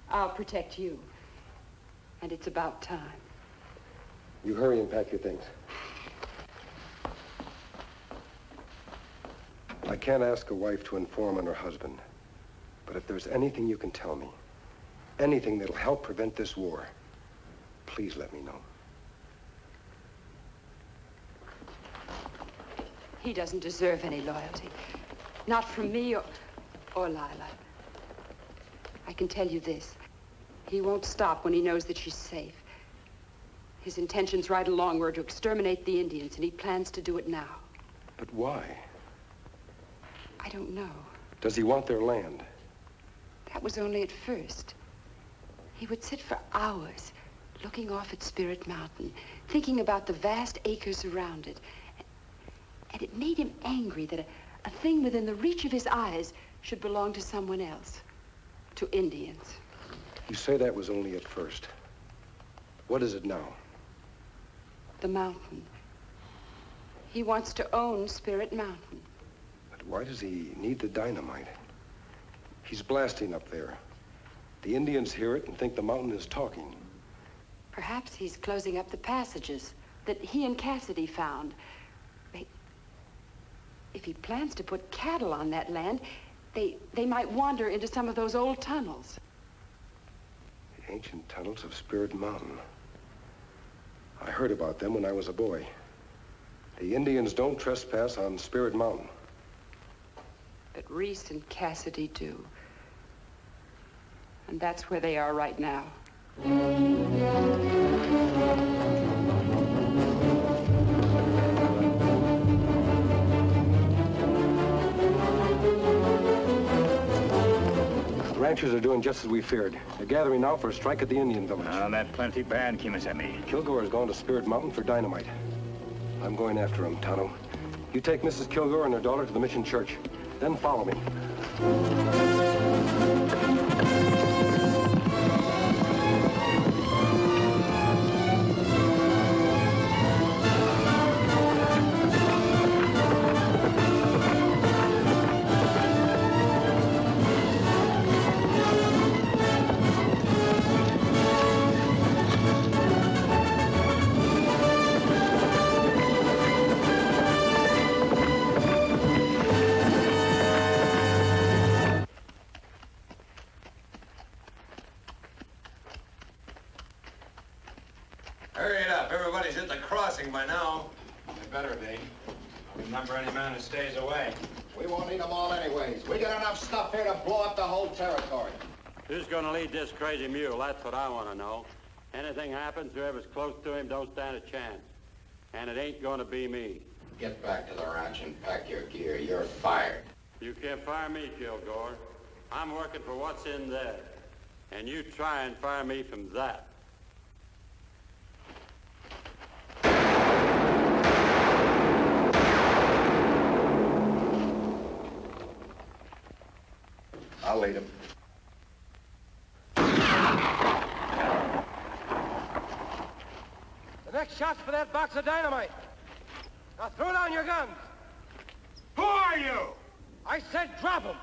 I'll protect you. And it's about time. You hurry and pack your things. I can't ask a wife to inform on her husband. But if there's anything you can tell me, anything that'll help prevent this war, please let me know. He doesn't deserve any loyalty. Not from me or Lila. I can tell you this. He won't stop when he knows that she's safe. His intentions right along were to exterminate the Indians, and he plans to do it now. But why? I don't know. Does he want their land? That was only at first. He would sit for hours looking off at Spirit Mountain, thinking about the vast acres around it. And it made him angry that a thing within the reach of his eyes should belong to someone else, to Indians. You say that was only at first. What is it now? The mountain. He wants to own Spirit Mountain. But why does he need the dynamite? He's blasting up there. The Indians hear it and think the mountain is talking. Perhaps he's closing up the passages that he and Cassidy found. If he plans to put cattle on that land, they might wander into some of those old tunnels. The ancient tunnels of Spirit Mountain. I heard about them when I was a boy. The Indians don't trespass on Spirit Mountain. But Reece and Cassidy do. And that's where they are right now. The ranchers are doing just as we feared. They're gathering now for a strike at the Indian village. Now, that plenty bad, Kimisami. Kilgore has gone to Spirit Mountain for dynamite. I'm going after him, Tonto. You take Mrs. Kilgore and her daughter to the mission church. Then follow me. crossing by now. They better be. Remember any man who stays away. We won't need them all anyways. We got enough stuff here to blow up the whole territory. Who's gonna lead this crazy mule? That's what I want to know. Anything happens, whoever's close to him don't stand a chance. And it ain't gonna be me. Get back to the ranch and pack your gear. You're fired. You can't fire me, Kilgore. I'm working for what's in there. And you try and fire me from that. I'll lead him. The next shot's for that box of dynamite. Now throw down your guns. Who are you? I said drop them.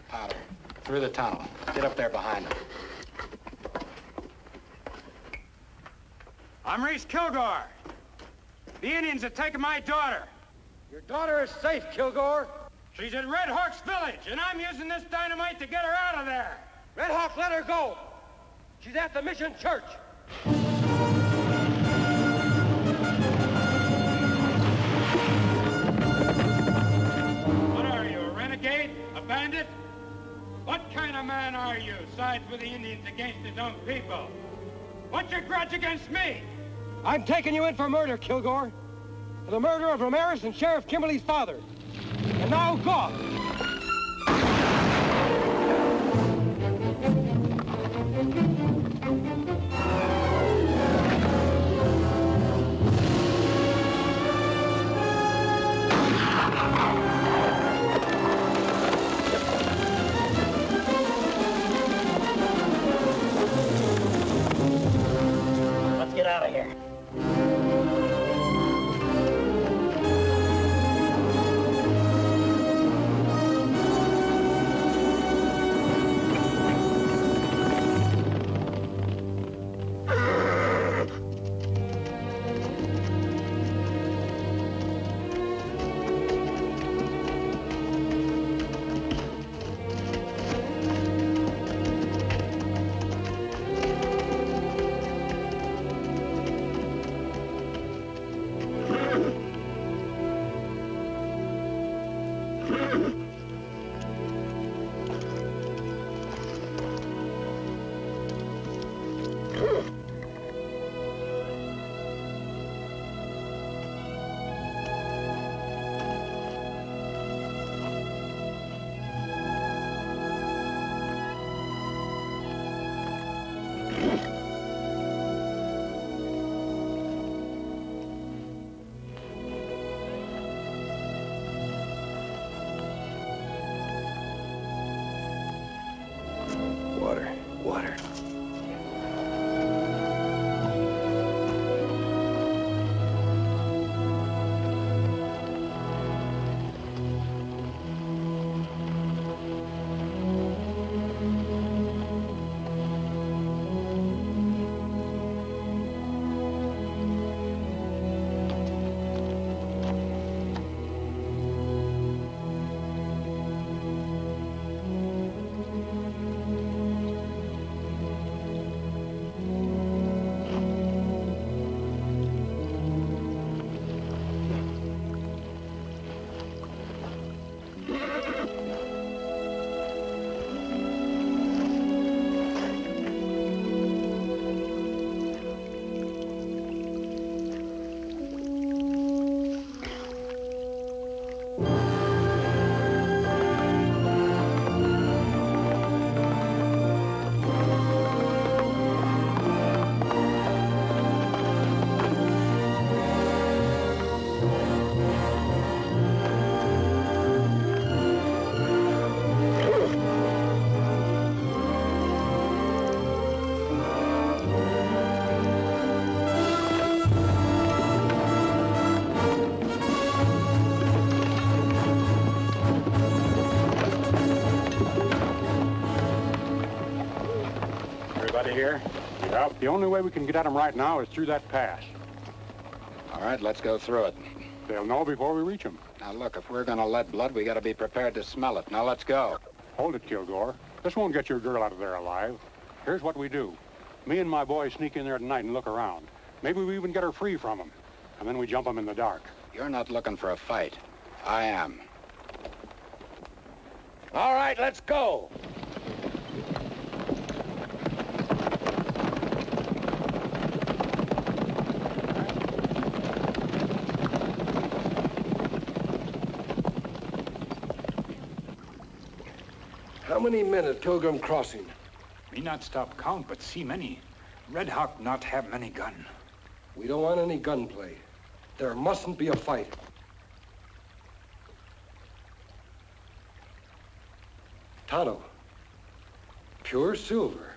Powder. Through the tunnel. Get up there behind him. I'm Reece Kilgore. The Indians have taken my daughter. Your daughter is safe, Kilgore. She's at Red Hawk's village, and I'm using this dynamite to get her out of there. Red Hawk, let her go. She's at the mission church. What are you, a renegade? A bandit? What kind of man are you, sides with the Indians against his own people? What's your grudge against me? I'm taking you in for murder, Kilgore. For the murder of Ramirez and Sheriff Kimberley's father. And now go! Let's get out of here. Water. Here? Yep. The only way we can get at them right now is through that pass. All right, let's go through it. They'll know before we reach them. Now, look, if we're going to let blood, we got to be prepared to smell it. Now, let's go. Hold it, Kilgore. This won't get your girl out of there alive. Here's what we do. Me and my boys sneak in there tonight and look around. Maybe we even get her free from them. And then we jump them in the dark. You're not looking for a fight. I am. All right, let's go. How many men at Pilgrim Crossing? Me not stop count, but see many. Red Hawk not have many gun. We don't want any gunplay. There mustn't be a fight. Tonto. Pure silver.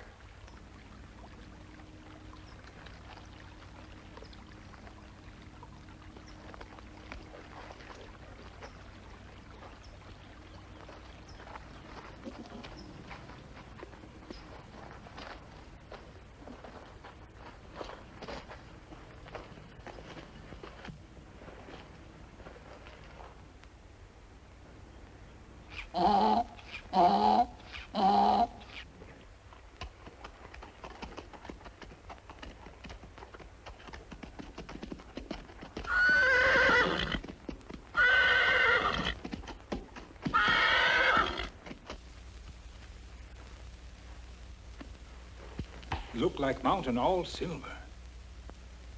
Look like mountain all silver.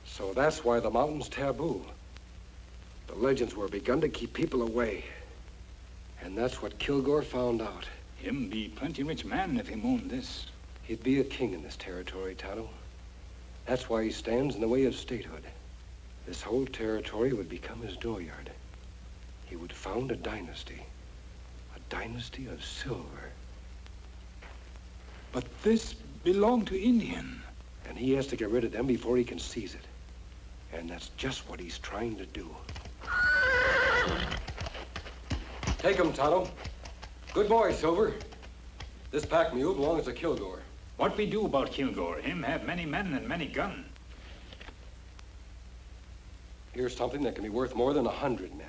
So that's why the mountain's taboo. The legends were begun to keep people away. And that's what Kilgore found out. Him be plenty rich man if him own this. He'd be a king in this territory, Tonto. That's why he stands in the way of statehood. This whole territory would become his dooryard. He would found a dynasty of silver. But this belonged to Indian. And he has to get rid of them before he can seize it. And that's just what he's trying to do. Take him, Tonto. Good boy, Silver. This pack mule belongs to Kilgore. What we do about Kilgore? Him have many men and many gun. Here's something that can be worth more than 100 men.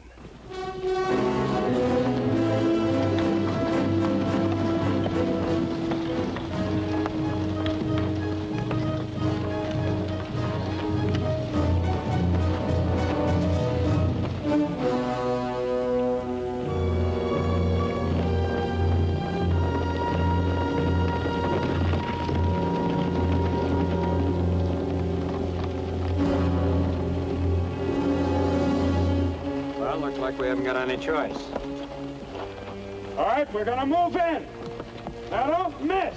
We haven't got any choice. All right, we're gonna move in. Now don't miss.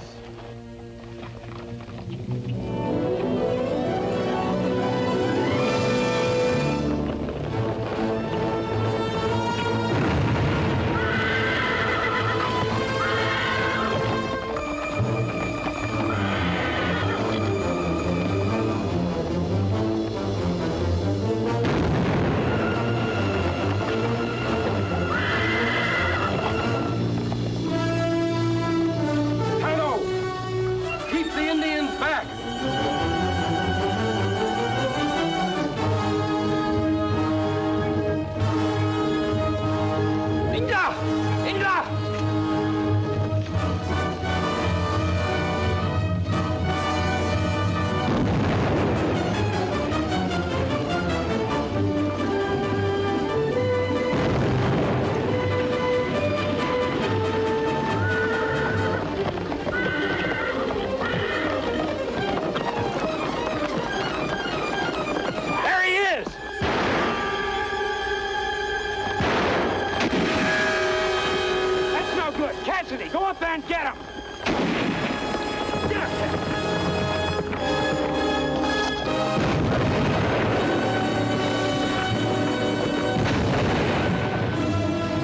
Cassidy, go up there and get him! Get him!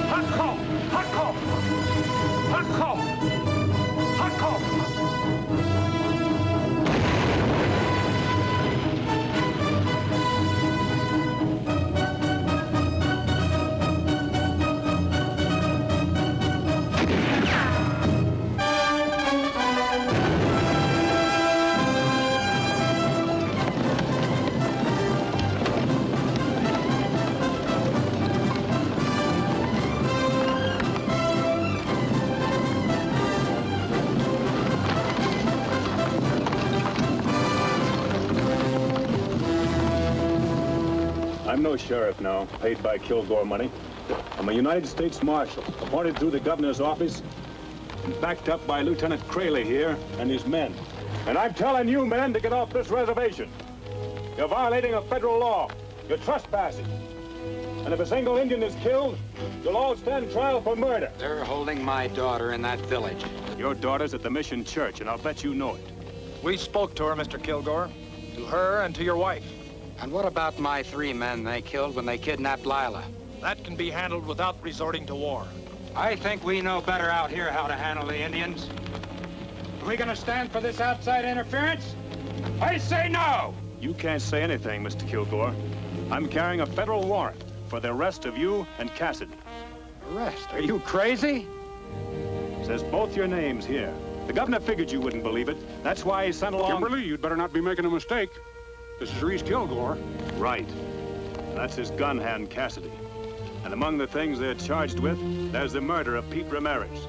Hot call! Hot call! Hot call! Hot call! no sheriff now, paid by Kilgore money. I'm a United States Marshal, appointed through the governor's office, and backed up by Lieutenant Crayley here and his men. And I'm telling you, men, to get off this reservation. You're violating a federal law. You're trespassing. And if a single Indian is killed, you'll all stand trial for murder. They're holding my daughter in that village. Your daughter's at the mission church, and I'll bet you know it. We spoke to her, Mr. Kilgore. To her and to your wife. And what about my 3 men they killed when they kidnapped Lila? That can be handled without resorting to war. I think we know better out here how to handle the Indians. Are we gonna stand for this outside interference? I say no! You can't say anything, Mr. Kilgore. I'm carrying a federal warrant for the arrest of you and Cassidy. Arrest? Are you crazy? Says both your names here. The governor figured you wouldn't believe it. That's why he sent along... Kimberley, you'd better not be making a mistake. This is Reece Kilgore. Right. That's his gun hand, Cassidy. And among the things they're charged with, there's the murder of Pete Ramirez.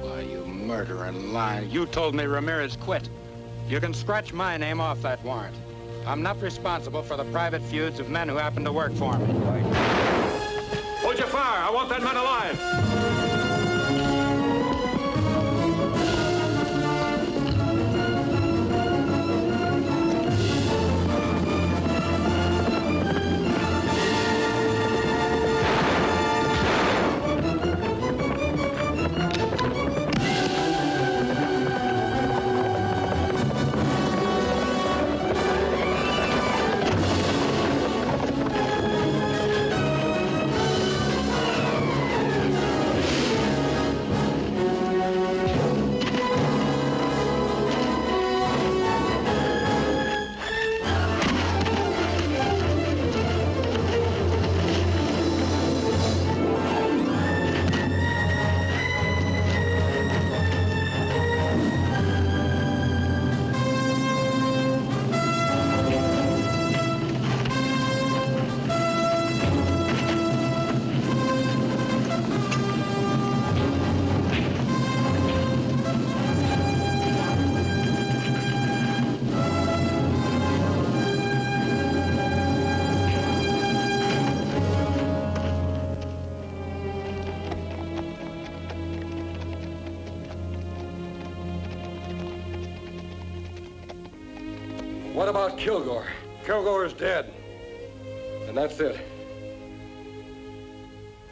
Why, you murdering liar. You told me Ramirez quit. You can scratch my name off that warrant. I'm not responsible for the private feuds of men who happen to work for me. Hold your fire. I want that man alive. What about Kilgore? Kilgore is dead. And that's it.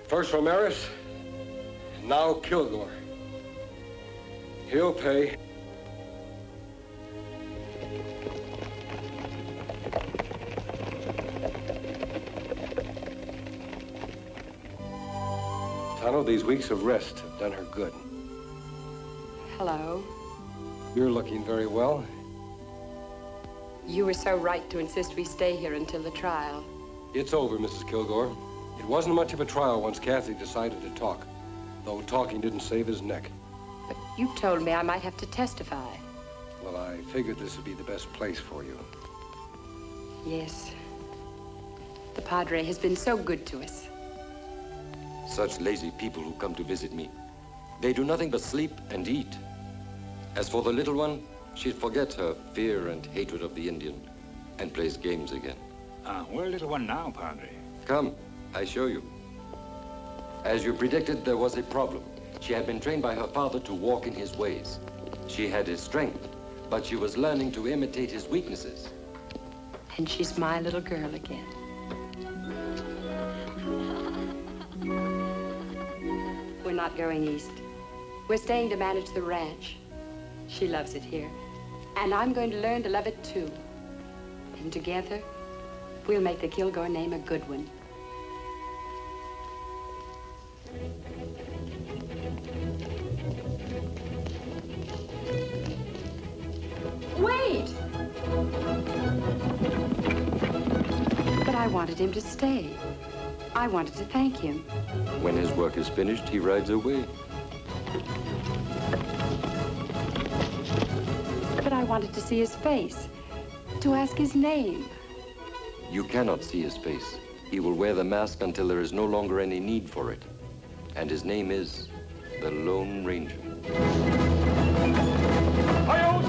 First Ramirez, and now Kilgore. He'll pay. Tonto, these weeks of rest have done her good. Hello. You're looking very well. You were so right to insist we stay here until the trial. It's over, Mrs. Kilgore. It wasn't much of a trial once Cassidy decided to talk, though talking didn't save his neck. But you told me I might have to testify. Well, I figured this would be the best place for you. Yes. The Padre has been so good to us. Such lazy people who come to visit me. They do nothing but sleep and eat. As for the little one, she'd forget her fear and hatred of the Indian and plays games again. Where little one now, Padre? Come, I show you. As you predicted, there was a problem. She had been trained by her father to walk in his ways. She had his strength, but she was learning to imitate his weaknesses. And she's my little girl again. We're not going east. We're staying to manage the ranch. She loves it here. And I'm going to learn to love it too. And together, we'll make the Kilgore name a good one. Wait! But I wanted him to stay. I wanted to thank him. When his work is finished, he rides away. But I wanted to see his face, to ask his name. You cannot see his face. He will wear the mask until there is no longer any need for it. And his name is the Lone Ranger. Hi-yo!